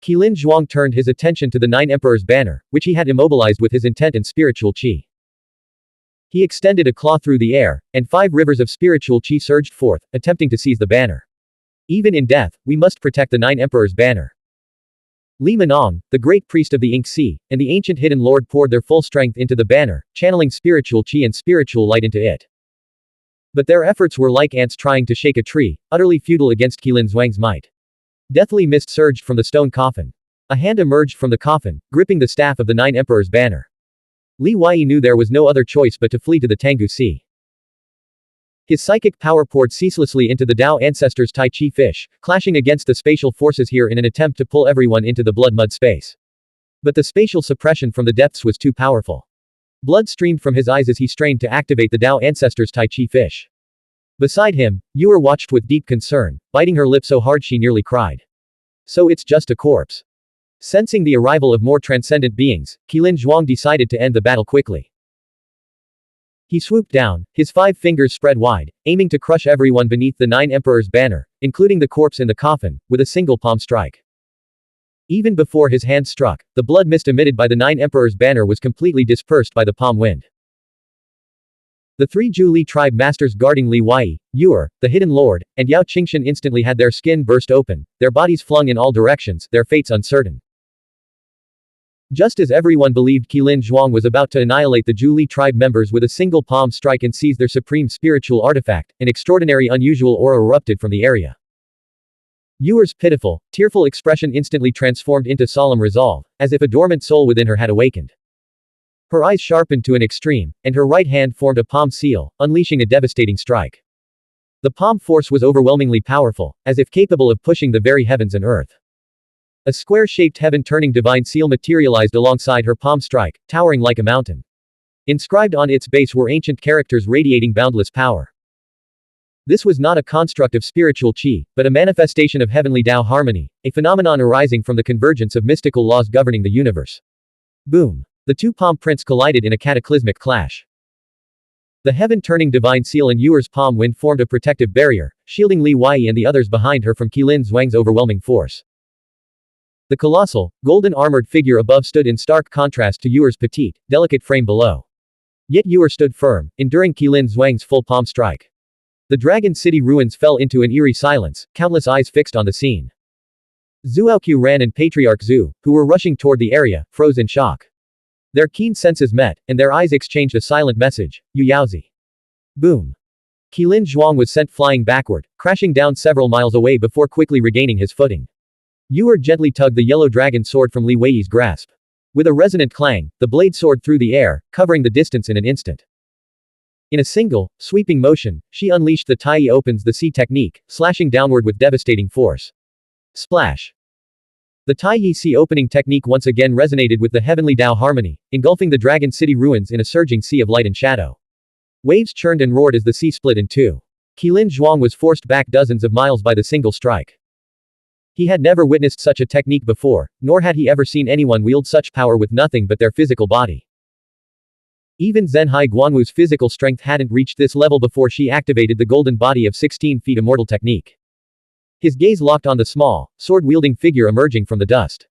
Qilin Zhuang turned his attention to the Nine Emperors banner, which he had immobilized with his intent and spiritual qi. He extended a claw through the air, and 5 rivers of spiritual qi surged forth, attempting to seize the banner. Even in death, we must protect the Nine Emperors banner. Li Minong, the great priest of the Ink Sea, and the ancient hidden lord poured their full strength into the banner, channeling spiritual qi and spiritual light into it. But their efforts were like ants trying to shake a tree, utterly futile against Qilin Zhuang's might. Deathly mist surged from the stone coffin. A hand emerged from the coffin, gripping the staff of the Nine Emperors banner. Li Wei knew there was no other choice but to flee to the Tanggu Sea. His psychic power poured ceaselessly into the Dao ancestors' Tai Chi fish, clashing against the spatial forces here in an attempt to pull everyone into the blood-mud space. But the spatial suppression from the depths was too powerful. Blood streamed from his eyes as he strained to activate the Dao ancestors' Tai Chi fish. Beside him, Yuer watched with deep concern, biting her lip so hard she nearly cried. So it's just a corpse. Sensing the arrival of more transcendent beings, Qilin Zhuang decided to end the battle quickly. He swooped down, his 5 fingers spread wide, aiming to crush everyone beneath the Nine Emperors banner, including the corpse in the coffin, with a single palm strike. Even before his hand struck, the blood mist emitted by the Nine Emperors banner was completely dispersed by the palm wind. The 3 Zhu Li tribe masters guarding Li Wei, Yuer, the Hidden Lord, and Yao Qingshan instantly had their skin burst open, their bodies flung in all directions, their fates uncertain. Just as everyone believed Qilin Zhuang was about to annihilate the Zhu Li tribe members with a single palm strike and seize their supreme spiritual artifact, an extraordinary unusual aura erupted from the area. Yuer's pitiful, tearful expression instantly transformed into solemn resolve, as if a dormant soul within her had awakened. Her eyes sharpened to an extreme, and her right hand formed a palm seal, unleashing a devastating strike. The palm force was overwhelmingly powerful, as if capable of pushing the very heavens and earth. A square-shaped heaven-turning divine seal materialized alongside her palm strike, towering like a mountain. Inscribed on its base were ancient characters radiating boundless power. This was not a construct of spiritual qi, but a manifestation of heavenly Tao harmony, a phenomenon arising from the convergence of mystical laws governing the universe. Boom! The 2 palm prints collided in a cataclysmic clash. The heaven-turning divine seal and Yuer's palm wind formed a protective barrier, shielding Li Wei and the others behind her from Qilin Zhuang's overwhelming force. The colossal, golden-armored figure above stood in stark contrast to Yuer's petite, delicate frame below. Yet Yuer stood firm, enduring Qilin Zhuang's full palm strike. The Dragon City ruins fell into an eerie silence, countless eyes fixed on the scene. Zhuoqiu Ran and Patriarch Zhu, who were rushing toward the area, froze in shock. Their keen senses met, and their eyes exchanged a silent message, Yu Yaozi. Boom. Qilin Zhuang was sent flying backward, crashing down several miles away before quickly regaining his footing. Yuer gently tugged the yellow dragon sword from Li Wei's grasp. With a resonant clang, the blade soared through the air, covering the distance in an instant. In a single, sweeping motion, she unleashed the Tai opens the sea technique, slashing downward with devastating force. Splash. The Tai Sea opening technique once again resonated with the heavenly Tao harmony, engulfing the Dragon City ruins in a surging sea of light and shadow. Waves churned and roared as the sea split in 2. Qilin Zhuang was forced back dozens of miles by the single strike. He had never witnessed such a technique before, nor had he ever seen anyone wield such power with nothing but their physical body. Even Zhenhai Guanwu's physical strength hadn't reached this level before she activated the golden body of 16 feet immortal technique. His gaze locked on the small, sword-wielding figure emerging from the dust.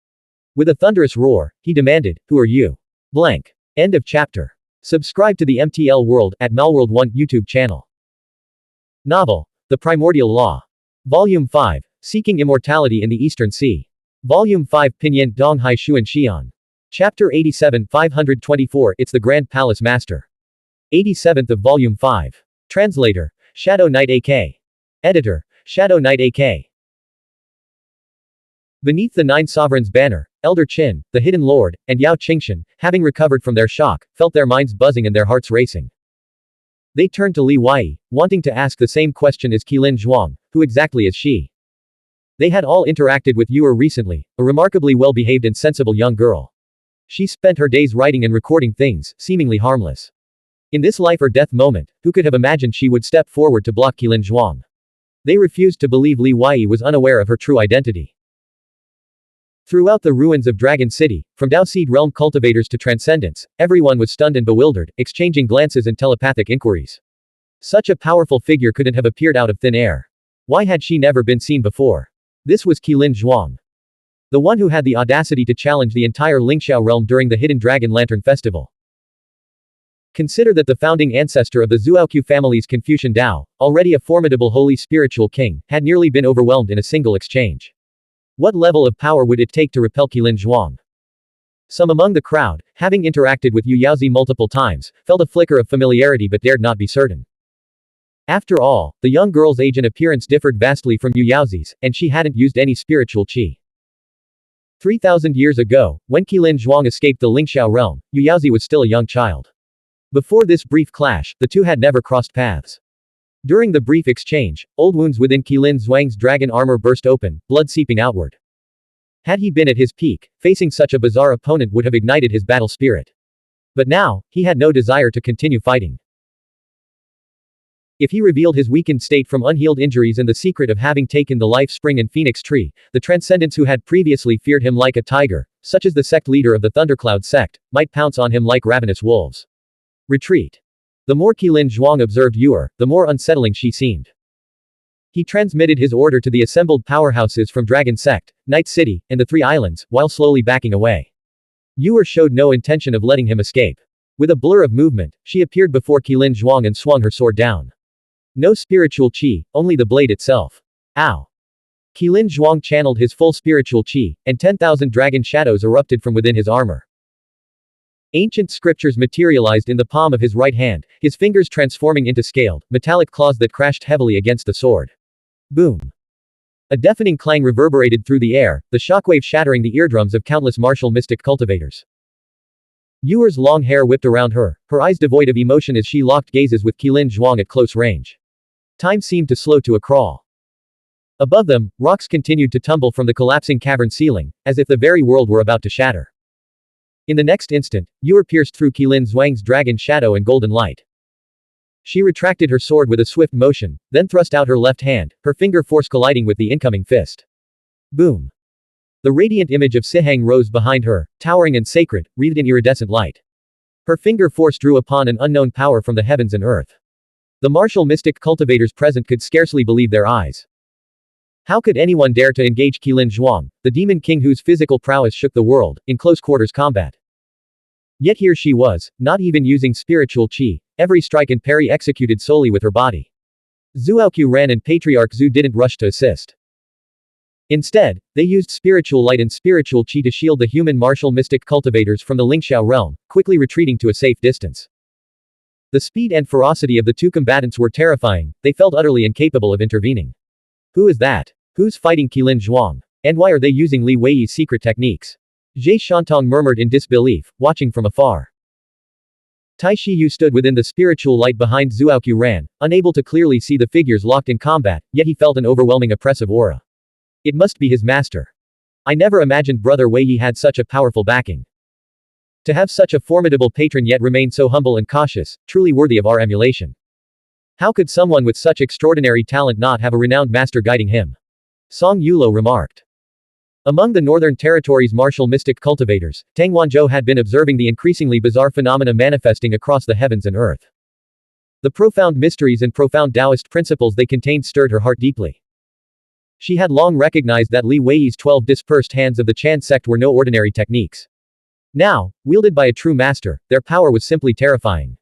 With a thunderous roar, he demanded, "Who are you?" Blank. End of chapter. Subscribe to the MTL World at Malworld 1 YouTube channel. Novel. The Primordial Law. Volume 5. Seeking Immortality in the Eastern Sea. Volume 5 Pinyin Donghai Xuan Xian. Chapter 87 524 It's the Grand Palace Master. 87th of Volume 5. Translator. Shadow Knight AK. Editor. Shadow Knight AK. Beneath the Nine Sovereigns banner, Elder Qin, the Hidden Lord, and Yao Qingshan, having recovered from their shock, felt their minds buzzing and their hearts racing. They turned to Li Wei, wanting to ask the same question as Qilin Zhuang, who exactly is she? They had all interacted with Yuer recently, a remarkably well-behaved and sensible young girl. She spent her days writing and recording things, seemingly harmless. In this life or death moment, who could have imagined she would step forward to block Qilin Zhuang? They refused to believe Li Wei was unaware of her true identity. Throughout the ruins of Dragon City, from Daoseed realm cultivators to transcendents, everyone was stunned and bewildered, exchanging glances and telepathic inquiries. Such a powerful figure couldn't have appeared out of thin air. Why had she never been seen before? This was Qilin Zhuang. The one who had the audacity to challenge the entire Lingxiao realm during the Hidden Dragon Lantern Festival. Consider that the founding ancestor of the Zhuoqiu family's Confucian Dao, already a formidable holy spiritual king, had nearly been overwhelmed in a single exchange. What level of power would it take to repel Qilin Zhuang? Some among the crowd, having interacted with Yu Yaozi multiple times, felt a flicker of familiarity but dared not be certain. After all, the young girl's age and appearance differed vastly from Yu Yaozi's, and she hadn't used any spiritual qi. 3,000 years ago, when Qilin Zhuang escaped the Lingxiao realm, Yu Yaozi was still a young child. Before this brief clash, the two had never crossed paths. During the brief exchange, old wounds within Qilin Zhuang's dragon armor burst open, blood seeping outward. Had he been at his peak, facing such a bizarre opponent would have ignited his battle spirit. But now, he had no desire to continue fighting. If he revealed his weakened state from unhealed injuries and the secret of having taken the life spring and phoenix tree, the transcendents who had previously feared him like a tiger, such as the sect leader of the Thundercloud sect, might pounce on him like ravenous wolves. Retreat. The more Qilin Zhuang observed Yuer, the more unsettling she seemed. He transmitted his order to the assembled powerhouses from Dragon Sect, Night City, and the Three Islands, while slowly backing away. Yuer showed no intention of letting him escape. With a blur of movement, she appeared before Qilin Zhuang and swung her sword down. No spiritual qi, only the blade itself. Ow! Qilin Zhuang channeled his full spiritual qi, and 10,000 dragon shadows erupted from within his armor. Ancient scriptures materialized in the palm of his right hand, his fingers transforming into scaled, metallic claws that crashed heavily against the sword. Boom! A deafening clang reverberated through the air, the shockwave shattering the eardrums of countless martial mystic cultivators. Yuer's long hair whipped around her, her eyes devoid of emotion as she locked gazes with Qilin Zhuang at close range. Time seemed to slow to a crawl. Above them, rocks continued to tumble from the collapsing cavern ceiling, as if the very world were about to shatter. In the next instant, Yuer pierced through Qilin Zhuang's dragon shadow and golden light. She retracted her sword with a swift motion, then thrust out her left hand, her finger force colliding with the incoming fist. Boom! The radiant image of Sihang rose behind her, towering and sacred, wreathed in iridescent light. Her finger force drew upon an unknown power from the heavens and earth. The martial mystic cultivators present could scarcely believe their eyes. How could anyone dare to engage Qilin Zhuang, the demon king whose physical prowess shook the world, in close-quarters combat? Yet here she was, not even using spiritual qi, every strike and parry executed solely with her body. Zhuoqiu ran and Patriarch Zhu didn't rush to assist. Instead, they used spiritual light and spiritual qi to shield the human martial mystic cultivators from the Lingxiao realm, quickly retreating to a safe distance. The speed and ferocity of the two combatants were terrifying, they felt utterly incapable of intervening. Who is that? Who's fighting Qilin Zhuang? And why are they using Li Wei's secret techniques? Zhe Shantong murmured in disbelief, watching from afar. Tai Shiyu stood within the spiritual light behind Zhuoqiu Ran, unable to clearly see the figures locked in combat, yet he felt an overwhelming oppressive aura. It must be his master. I never imagined Brother Wei Yi had such a powerful backing. To have such a formidable patron yet remain so humble and cautious, truly worthy of our emulation. How could someone with such extraordinary talent not have a renowned master guiding him? Song Yulo remarked. Among the Northern Territory's martial mystic cultivators, Tang Wanzhou had been observing the increasingly bizarre phenomena manifesting across the heavens and earth. The profound mysteries and profound Taoist principles they contained stirred her heart deeply. She had long recognized that Li Wei's 12 dispersed hands of the Chan sect were no ordinary techniques. Now, wielded by a true master, their power was simply terrifying.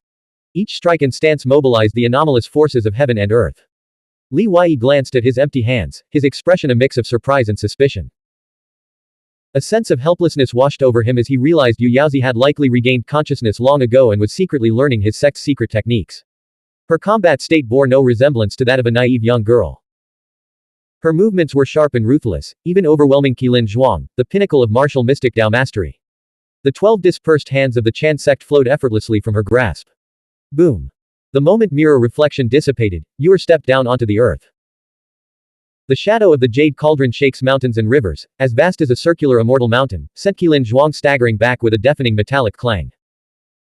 Each strike and stance mobilized the anomalous forces of heaven and earth. Li Wei glanced at his empty hands, his expression a mix of surprise and suspicion. A sense of helplessness washed over him as he realized Yu Yaozi had likely regained consciousness long ago and was secretly learning his sect's secret techniques. Her combat state bore no resemblance to that of a naive young girl. Her movements were sharp and ruthless, even overwhelming Qilin Zhuang, the pinnacle of martial mystic Dao mastery. The 12 dispersed hands of the Chan sect flowed effortlessly from her grasp. Boom. The moment mirror reflection dissipated, Yuer stepped down onto the earth. The shadow of the Jade Cauldron shakes mountains and rivers, as vast as a circular immortal mountain, sent Qilin Zhuang staggering back with a deafening metallic clang.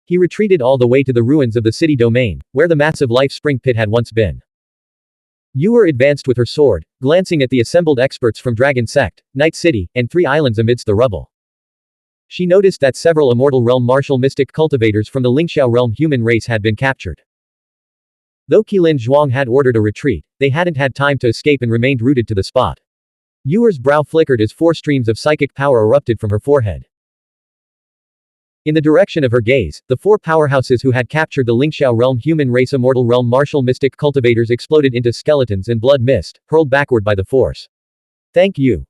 He retreated all the way to the ruins of the city domain, where the massive life spring pit had once been. Yuer advanced with her sword, glancing at the assembled experts from Dragon Sect, Night City, and 3 islands amidst the rubble. She noticed that several Immortal Realm martial mystic cultivators from the Lingxiao realm human race had been captured. Though Qilin Zhuang had ordered a retreat, they hadn't had time to escape and remained rooted to the spot. Yuer's brow flickered as 4 streams of psychic power erupted from her forehead. In the direction of her gaze, the 4 powerhouses who had captured the Lingxiao realm human race Immortal Realm martial mystic cultivators exploded into skeletons and blood mist, hurled backward by the force. Thank you.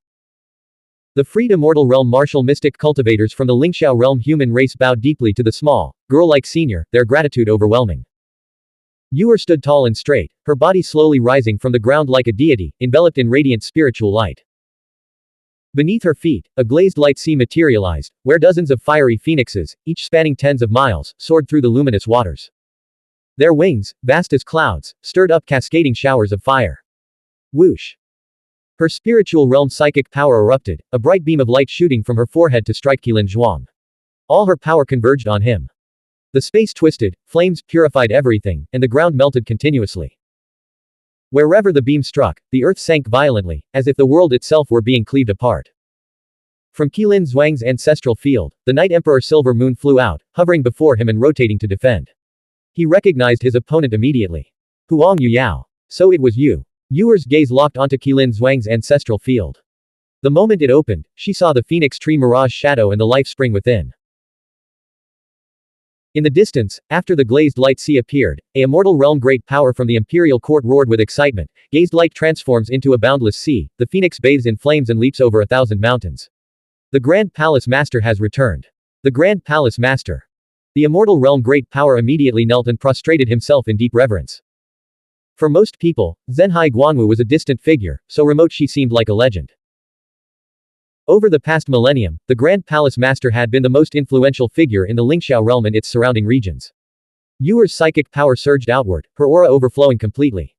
The freed Immortal Realm martial mystic cultivators from the Lingxiao realm human race bowed deeply to the small, girl-like senior, their gratitude overwhelming. Yuer stood tall and straight, her body slowly rising from the ground like a deity, enveloped in radiant spiritual light. Beneath her feet, a glazed light sea materialized, where dozens of fiery phoenixes, each spanning tens of miles, soared through the luminous waters. Their wings, vast as clouds, stirred up cascading showers of fire. Whoosh! Her spiritual realm psychic power erupted, a bright beam of light shooting from her forehead to strike Qilin Zhuang. All her power converged on him. The space twisted, flames purified everything, and the ground melted continuously. Wherever the beam struck, the earth sank violently, as if the world itself were being cleaved apart. From Qilin Zhuang's ancestral field, the Night Emperor Silver Moon flew out, hovering before him and rotating to defend. He recognized his opponent immediately. Huang Yuyao. So it was you. Yuer's gaze locked onto Qilin Zhuang's ancestral field. The moment it opened, she saw the phoenix tree mirage shadow and the life spring within. In the distance, after the glazed light sea appeared, a immortal realm great power from the imperial court roared with excitement. Gazed light transforms into a boundless sea, the phoenix bathes in flames and leaps over 1,000 mountains. The Grand Palace Master has returned. The Grand Palace Master. The immortal realm great power immediately knelt and prostrated himself in deep reverence. For most people, Zhenhai Guanwu was a distant figure, so remote she seemed like a legend. Over the past millennium, the Grand Palace Master had been the most influential figure in the Lingxiao realm and its surrounding regions. Yuer's psychic power surged outward, her aura overflowing completely.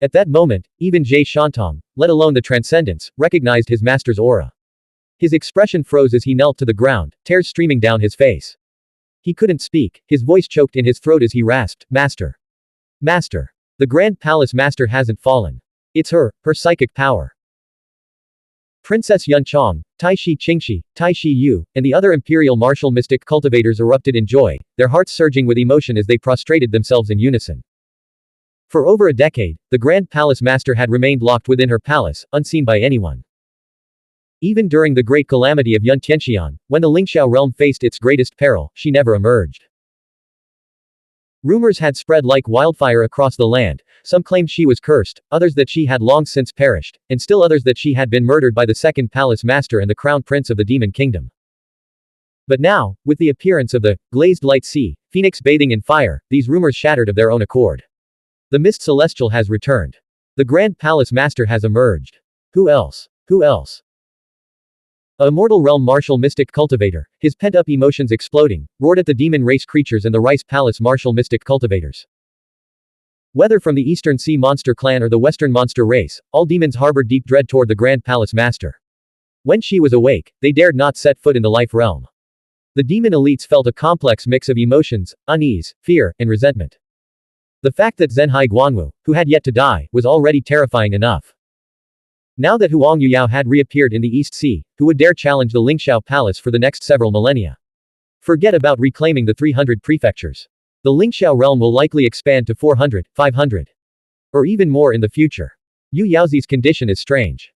At that moment, even Jie Shantong, let alone the Transcendence, recognized his master's aura. His expression froze as he knelt to the ground, tears streaming down his face. He couldn't speak, his voice choked in his throat as he rasped, "Master! Master! The Grand Palace Master hasn't fallen. It's her psychic power." Princess Yunchang, Taishi Qingxi, Taishi Yu, and the other imperial martial mystic cultivators erupted in joy, their hearts surging with emotion as they prostrated themselves in unison. For over a decade, the Grand Palace Master had remained locked within her palace, unseen by anyone. Even during the great calamity of Yun Tianxian, when the Lingxiao realm faced its greatest peril, she never emerged. Rumors had spread like wildfire across the land, some claimed she was cursed, others that she had long since perished, and still others that she had been murdered by the second palace master and the crown prince of the demon kingdom. But now, with the appearance of the glazed light sea, phoenix bathing in fire, these rumors shattered of their own accord. The mist celestial has returned. The Grand Palace Master has emerged. Who else? Who else? A immortal realm martial mystic cultivator, his pent-up emotions exploding, roared at the demon race creatures and the Rice Palace martial mystic cultivators. Whether from the Eastern Sea Monster clan or the Western Monster race, all demons harbored deep dread toward the Grand Palace Master. When she was awake, they dared not set foot in the life realm. The demon elites felt a complex mix of emotions, unease, fear, and resentment. The fact that Zhenhai Guanwu, who had yet to die, was already terrifying enough. Now that Huang Yuyao had reappeared in the East Sea, who would dare challenge the Lingxiao Palace for the next several millennia? Forget about reclaiming the 300 prefectures. The Lingxiao realm will likely expand to 400, 500. Or even more in the future. Yu Yaozi's condition is strange.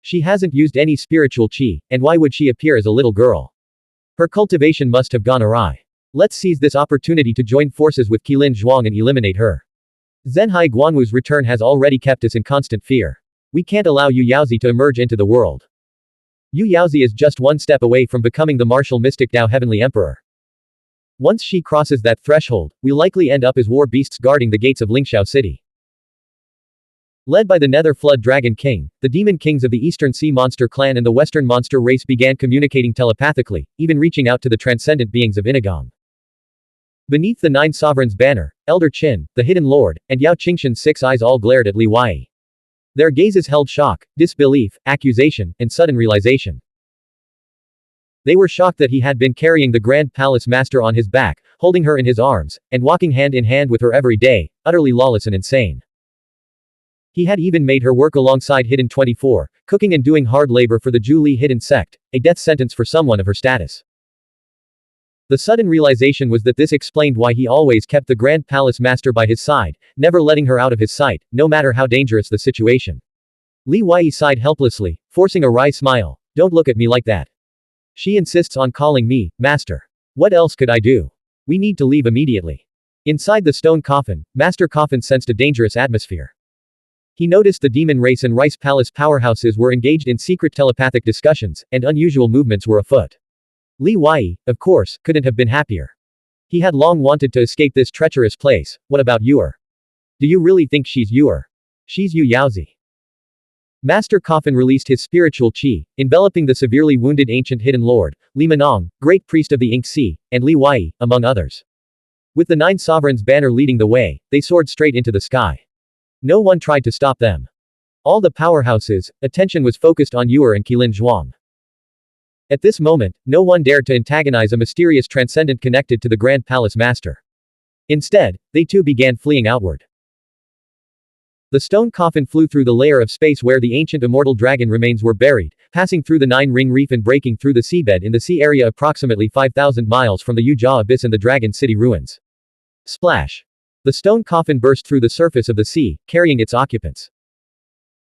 She hasn't used any spiritual qi, and why would she appear as a little girl? Her cultivation must have gone awry. Let's seize this opportunity to join forces with Qilin Zhuang and eliminate her. Zhenhai Guanwu's return has already kept us in constant fear. We can't allow Yu Yaozi to emerge into the world. Yu Yaozi is just one step away from becoming the martial mystic Dao Heavenly Emperor. Once she crosses that threshold, we'll likely end up as war beasts guarding the gates of Lingxiao City. Led by the Nether Flood Dragon King, the demon kings of the Eastern Sea Monster Clan and the Western Monster race began communicating telepathically, even reaching out to the transcendent beings of Inagong. Beneath the Nine Sovereigns banner, Elder Qin, the Hidden Lord, and Yao Qingshan's 6 eyes all glared at Li Wei. Their gazes held shock, disbelief, accusation, and sudden realization. They were shocked that he had been carrying the Grand Palace Master on his back, holding her in his arms, and walking hand in hand with her every day, utterly lawless and insane. He had even made her work alongside Hidden 24, cooking and doing hard labor for the Zhu Li Hidden Sect, a death sentence for someone of her status. The sudden realization was that this explained why he always kept the Grand Palace Master by his side, never letting her out of his sight, no matter how dangerous the situation. Li Wei sighed helplessly, forcing a wry smile. Don't look at me like that. She insists on calling me, Master. What else could I do? We need to leave immediately. Inside the stone coffin, Master Coffin sensed a dangerous atmosphere. He noticed the demon race and Rice Palace powerhouses were engaged in secret telepathic discussions, and unusual movements were afoot. Li Wei, of course, couldn't have been happier. He had long wanted to escape this treacherous place. What about Yuer? Do you really think she's Yuer? She's Yu Yaozi. Master Coffin released his spiritual qi, enveloping the severely wounded ancient Hidden Lord, Li Menong, Great Priest of the Ink Sea, and Li Wei, among others. With the Nine Sovereigns banner leading the way, they soared straight into the sky. No one tried to stop them. All the powerhouses, attention was focused on Yuer and Qilin Zhuang. At this moment, no one dared to antagonize a mysterious transcendent connected to the Grand Palace Master. Instead, they too began fleeing outward. The stone coffin flew through the layer of space where the ancient immortal dragon remains were buried, passing through the Nine-Ring Reef and breaking through the seabed in the sea area approximately 5,000 miles from the Yujia Abyss and the Dragon City ruins. Splash! The stone coffin burst through the surface of the sea, carrying its occupants.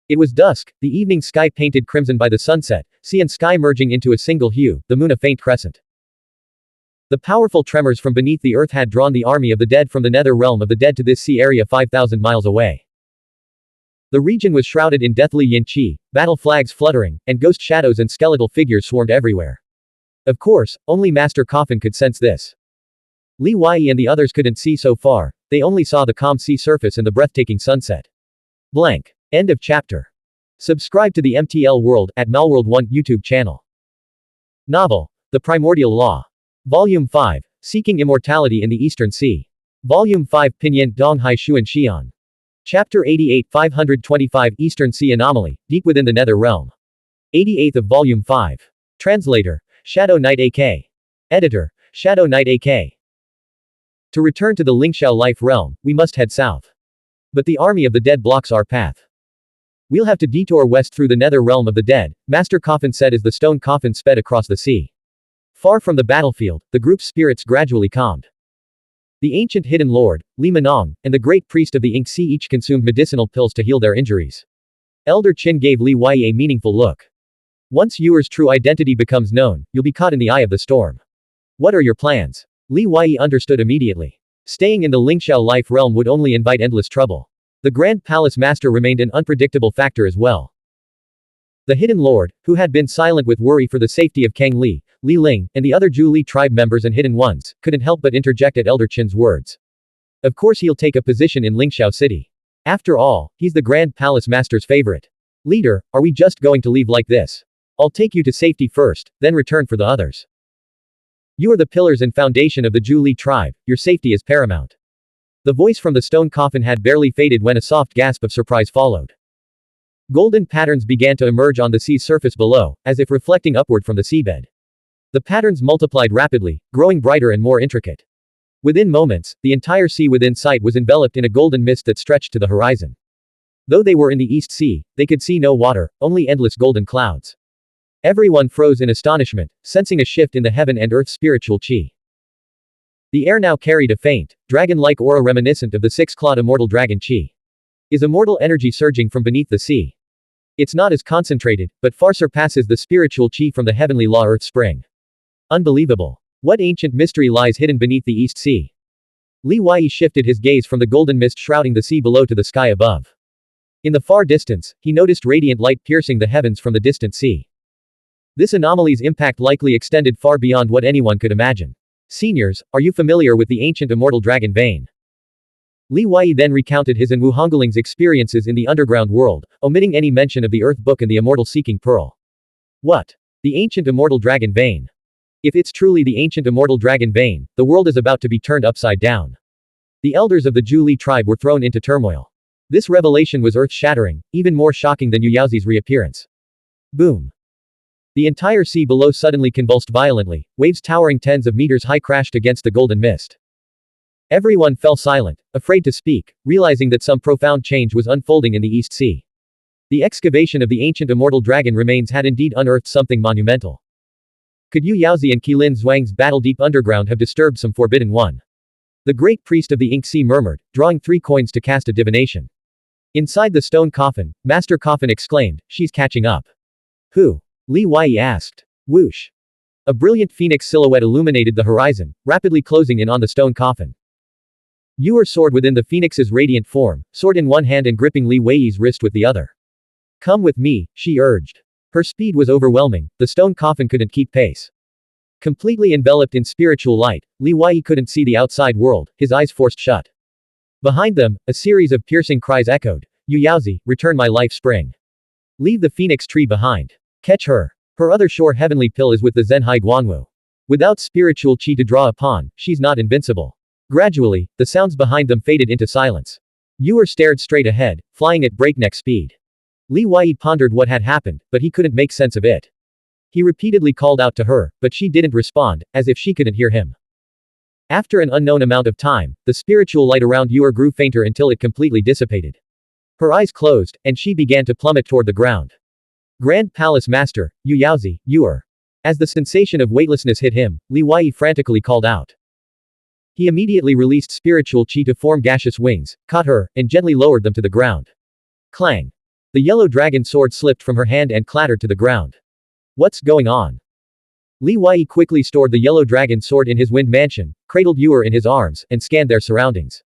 It was dusk, the evening sky painted crimson by the sunset, sea and sky merging into a single hue, the moon a faint crescent. The powerful tremors from beneath the earth had drawn the army of the dead from the nether realm of the dead to this sea area 5,000 miles away. The region was shrouded in deathly yin qi, battle flags fluttering, and ghost shadows and skeletal figures swarmed everywhere. Of course, only Master Coffin could sense this. Li Wei and the others couldn't see so far, they only saw the calm sea surface and the breathtaking sunset. Blank. End of chapter. Subscribe to the MTL World at Malworld 1 YouTube channel. Novel. The Primordial Law. Volume 5. Seeking Immortality in the Eastern Sea. Volume 5 Pinyin Dong Hai Xuan Xian. Chapter 88 525 Eastern Sea Anomaly, Deep Within the Nether Realm. 88th of Volume 5. Translator. Shadow Knight AK. Editor. Shadow Knight AK. To return to the Lingxiao Life Realm, we must head south. But the army of the dead blocks our path. We'll have to detour west through the nether realm of the dead, Master Coffin said as the stone coffin sped across the sea. Far from the battlefield, the group's spirits gradually calmed. The ancient Hidden Lord, Li Menong, and the Great Priest of the Ink Sea each consumed medicinal pills to heal their injuries. Elder Qin gave Li Wei a meaningful look. Once Yuer's true identity becomes known, you'll be caught in the eye of the storm. What are your plans? Li Wei understood immediately. Staying in the Lingxiao Life Realm would only invite endless trouble. The Grand Palace Master remained an unpredictable factor as well. The Hidden Lord, who had been silent with worry for the safety of Kang Li, Li Ling, and the other Zhu Li tribe members and Hidden Ones, couldn't help but interject at Elder Qin's words. Of course he'll take a position in Lingxiao City. After all, he's the Grand Palace Master's favorite. Leader, are we just going to leave like this? I'll take you to safety first, then return for the others. You are the pillars and foundation of the Zhu Li tribe, your safety is paramount. The voice from the stone coffin had barely faded when a soft gasp of surprise followed. Golden patterns began to emerge on the sea's surface below, as if reflecting upward from the seabed. The patterns multiplied rapidly, growing brighter and more intricate. Within moments, the entire sea within sight was enveloped in a golden mist that stretched to the horizon. Though they were in the East Sea, they could see no water, only endless golden clouds. Everyone froze in astonishment, sensing a shift in the heaven and earth's spiritual qi. The air now carried a faint, dragon-like aura reminiscent of the six-clawed immortal dragon qi. Is immortal energy surging from beneath the sea. It's not as concentrated, but far surpasses the spiritual chi from the heavenly law earth spring. Unbelievable. What ancient mystery lies hidden beneath the East Sea? Li Wei shifted his gaze from the golden mist shrouding the sea below to the sky above. In the far distance, he noticed radiant light piercing the heavens from the distant sea. This anomaly's impact likely extended far beyond what anyone could imagine. Seniors, are you familiar with the ancient immortal dragon vein? Li Wei then recounted his and Wu Hongling's experiences in the underground world, omitting any mention of the Earth Book and the immortal seeking pearl. What? The ancient immortal dragon vein. If it's truly the ancient immortal dragon vein, the world is about to be turned upside down. The elders of the Zhu Li tribe were thrown into turmoil. This revelation was earth-shattering, even more shocking than Yu Yaozi's reappearance. Boom. The entire sea below suddenly convulsed violently, waves towering tens of meters high crashed against the golden mist. Everyone fell silent, afraid to speak, realizing that some profound change was unfolding in the East Sea. The excavation of the ancient immortal dragon remains had indeed unearthed something monumental. Could Yu Yaozi and Qilin Zhuang's battle deep underground have disturbed some forbidden one? The great priest of the Ink Sea murmured, drawing 3 coins to cast a divination. Inside the stone coffin, Master Coffin exclaimed, "She's catching up." Who? Li Wei asked. Whoosh. A brilliant phoenix silhouette illuminated the horizon, rapidly closing in on the stone coffin. Yuer soared within the phoenix's radiant form, sword in one hand and gripping Li Wei's wrist with the other. Come with me, she urged. Her speed was overwhelming, the stone coffin couldn't keep pace. Completely enveloped in spiritual light, Li Wei couldn't see the outside world, his eyes forced shut. Behind them, a series of piercing cries echoed, "Yu Yaozi, return my life spring. Leave the phoenix tree behind. Catch her. Her other sure heavenly pill is with the Zhenhai Guanwu. Without spiritual chi to draw upon, she's not invincible." Gradually, the sounds behind them faded into silence. Yuer stared straight ahead, flying at breakneck speed. Li Wei pondered what had happened, but he couldn't make sense of it. He repeatedly called out to her, but she didn't respond, as if she couldn't hear him. After an unknown amount of time, the spiritual light around Yuer grew fainter until it completely dissipated. Her eyes closed, and she began to plummet toward the ground. Grand Palace Master, Yu Yaozi, Yuer. As the sensation of weightlessness hit him, Li Wei frantically called out. He immediately released spiritual chi to form gaseous wings, caught her, and gently lowered them to the ground. Clang. The yellow dragon sword slipped from her hand and clattered to the ground. What's going on? Li Wei quickly stored the yellow dragon sword in his wind mansion, cradled Yuer in his arms, and scanned their surroundings.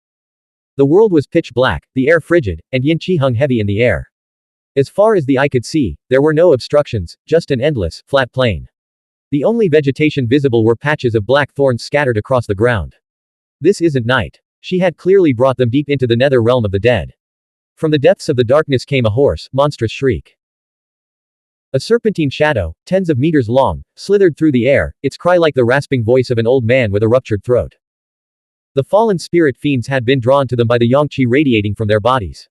The world was pitch black, the air frigid, and yin qi hung heavy in the air. As far as the eye could see, there were no obstructions, just an endless, flat plain. The only vegetation visible were patches of black thorns scattered across the ground. This isn't night. She had clearly brought them deep into the nether realm of the dead. From the depths of the darkness came a hoarse, monstrous shriek. A serpentine shadow, tens of meters long, slithered through the air, its cry like the rasping voice of an old man with a ruptured throat. The fallen spirit fiends had been drawn to them by the yang qi radiating from their bodies.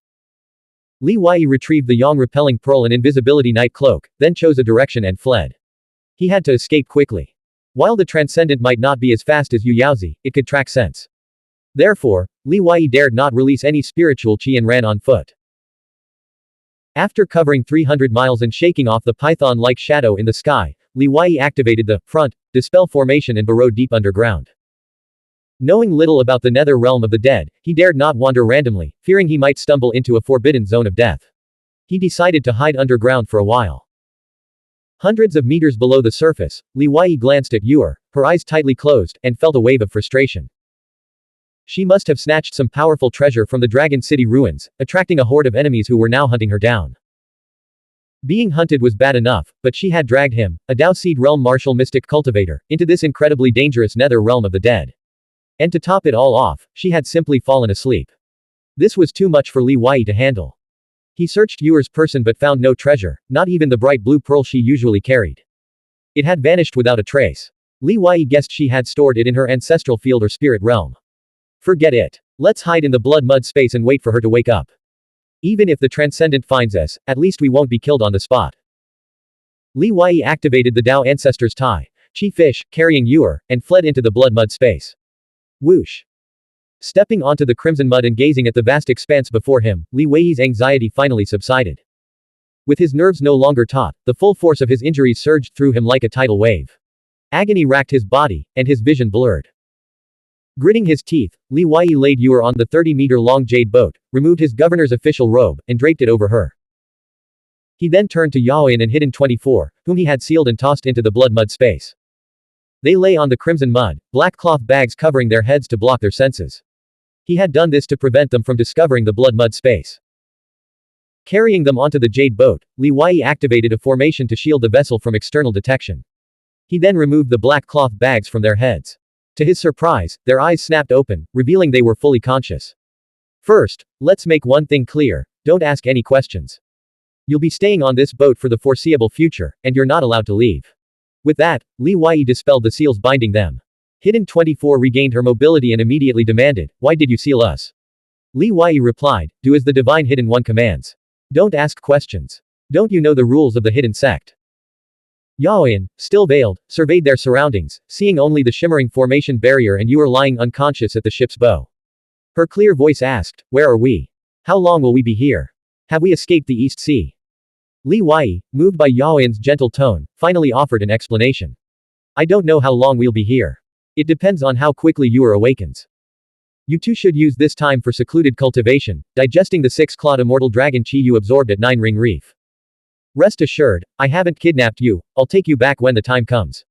Li Wei retrieved the yang-repelling pearl and invisibility night cloak, then chose a direction and fled. He had to escape quickly. While the transcendent might not be as fast as Yu Yaozi, it could track sense. Therefore, Li Wei dared not release any spiritual chi and ran on foot. After covering 300 miles and shaking off the python-like shadow in the sky, Li Wei activated the front dispel formation and burrowed deep underground. Knowing little about the nether realm of the dead, he dared not wander randomly, fearing he might stumble into a forbidden zone of death. He decided to hide underground for a while. Hundreds of meters below the surface, Li Wei glanced at Yuer, her eyes tightly closed, and felt a wave of frustration. She must have snatched some powerful treasure from the Dragon City ruins, attracting a horde of enemies who were now hunting her down. Being hunted was bad enough, but she had dragged him, a Dao Seed Realm martial mystic cultivator, into this incredibly dangerous nether realm of the dead. And to top it all off, she had simply fallen asleep. This was too much for Li Wei to handle. He searched Yuer's person but found no treasure, not even the bright blue pearl she usually carried. It had vanished without a trace. Li Wei guessed she had stored it in her ancestral field or spirit realm. Forget it. Let's hide in the blood mud space and wait for her to wake up. Even if the transcendent finds us, at least we won't be killed on the spot. Li Wei activated the Dao Ancestor's Tai, Chi Fish, carrying Yuer, and fled into the blood mud space. Whoosh. Stepping onto the crimson mud and gazing at the vast expanse before him, Li Wei's anxiety finally subsided. With his nerves no longer taut, the full force of his injuries surged through him like a tidal wave. Agony racked his body, and his vision blurred. Gritting his teeth, Li Wei laid Yuer on the 30-meter-long jade boat, removed his governor's official robe, and draped it over her. He then turned to Yaoyan and Hidden 24, whom he had sealed and tossed into the blood mud space. They lay on the crimson mud, black cloth bags covering their heads to block their senses. He had done this to prevent them from discovering the blood mud space. Carrying them onto the jade boat, Li Wei activated a formation to shield the vessel from external detection. He then removed the black cloth bags from their heads. To his surprise, their eyes snapped open, revealing they were fully conscious. First, let's make one thing clear, don't ask any questions. You'll be staying on this boat for the foreseeable future, and you're not allowed to leave. With that, Li Wei dispelled the seals binding them. Hidden 24 regained her mobility and immediately demanded, "Why did you seal us?" Li Wei replied, "Do as the Divine Hidden One commands. Don't ask questions. Don't you know the rules of the hidden sect?" Yaoyan, still veiled, surveyed their surroundings, seeing only the shimmering formation barrier and Yuer lying unconscious at the ship's bow. Her clear voice asked, "Where are we? How long will we be here? Have we escaped the East Sea?" Li Wei, moved by Yaoyan's gentle tone, finally offered an explanation. "I don't know how long we'll be here. It depends on how quickly Yuer awakens. You two should use this time for secluded cultivation, digesting the 6-clawed immortal dragon chi you absorbed at 9 Ring Reef. Rest assured, I haven't kidnapped you, I'll take you back when the time comes."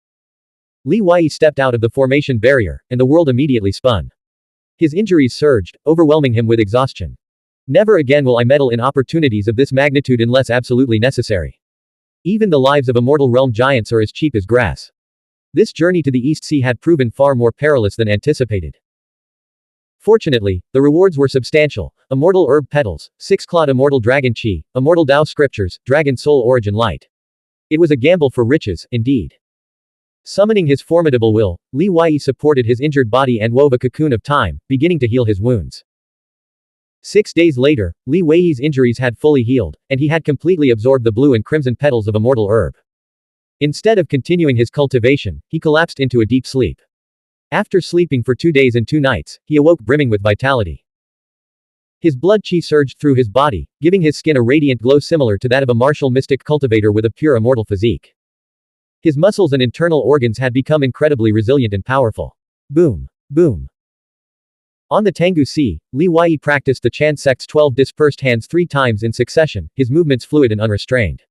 Li Wei stepped out of the formation barrier, and the world immediately spun. His injuries surged, overwhelming him with exhaustion. "Never again will I meddle in opportunities of this magnitude unless absolutely necessary. Even the lives of immortal realm giants are as cheap as grass." This journey to the East Sea had proven far more perilous than anticipated. Fortunately, the rewards were substantial: immortal herb petals, 6-clawed immortal dragon chi, immortal Tao scriptures, dragon soul origin light. It was a gamble for riches, indeed. Summoning his formidable will, Li Wei supported his injured body and wove a cocoon of time, beginning to heal his wounds. 6 days later, Li Wei's injuries had fully healed, and he had completely absorbed the blue and crimson petals of immortal herb. Instead of continuing his cultivation, he collapsed into a deep sleep. After sleeping for 2 days and 2 nights, he awoke brimming with vitality. His blood chi surged through his body, giving his skin a radiant glow similar to that of a martial mystic cultivator with a pure immortal physique. His muscles and internal organs had become incredibly resilient and powerful. Boom. Boom. On the Tanggu Sea, Li Wei practiced the Chan sect's 12 dispersed hands 3 times in succession, his movements fluid and unrestrained.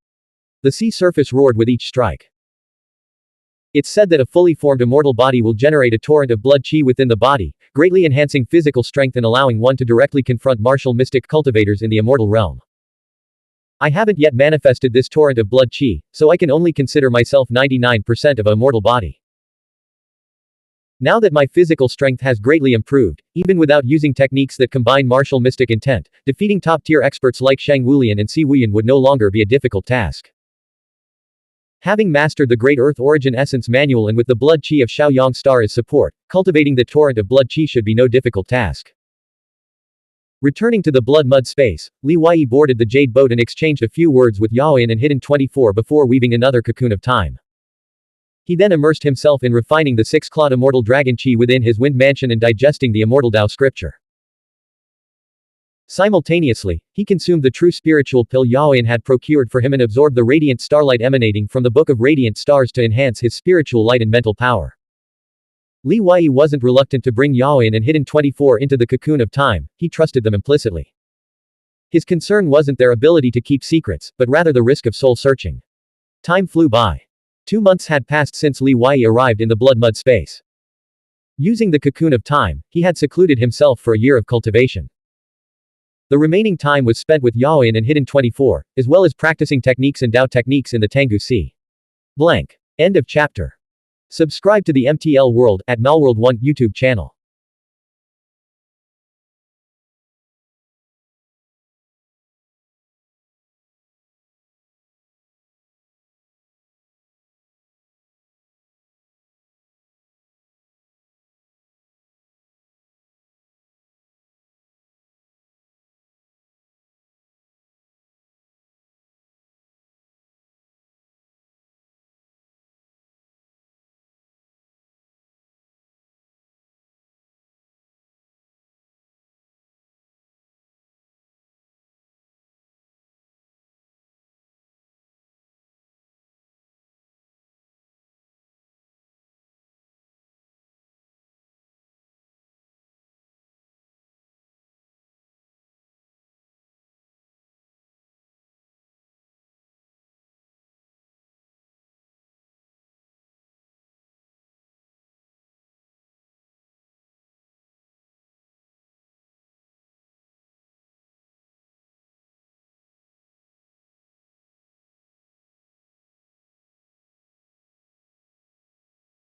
The sea surface roared with each strike. It's said that a fully formed immortal body will generate a torrent of blood chi within the body, greatly enhancing physical strength and allowing one to directly confront martial mystic cultivators in the immortal realm. I haven't yet manifested this torrent of blood chi, so I can only consider myself 99% of a immortal body. Now that my physical strength has greatly improved, even without using techniques that combine martial mystic intent, defeating top-tier experts like Xuanhuan and Si Wuyan would no longer be a difficult task. Having mastered the Great Earth Origin Essence Manual and with the blood chi of Xiaoyang Star as support, cultivating the torrent of blood chi should be no difficult task. Returning to the blood mud space, Li Wei boarded the jade boat and exchanged a few words with Yaoyan and Hidden 24 before weaving another cocoon of time. He then immersed himself in refining the 6-clawed immortal dragon chi within his wind mansion and digesting the immortal Tao scripture. Simultaneously, he consumed the true spiritual pill Yaoyan had procured for him and absorbed the radiant starlight emanating from the Book of Radiant Stars to enhance his spiritual light and mental power. Li Wei wasn't reluctant to bring Yaoyan and Hidden 24 into the cocoon of time, he trusted them implicitly. His concern wasn't their ability to keep secrets, but rather the risk of soul searching. Time flew by. 2 months had passed since Li Wei arrived in the blood mud space. Using the cocoon of time, he had secluded himself for a year of cultivation. The remaining time was spent with Yaoyan and Hidden 24, as well as practicing techniques and Dao techniques in the Tanggu Sea. Blank. End of chapter. Subscribe to the MTL World at Malworld 1 YouTube channel.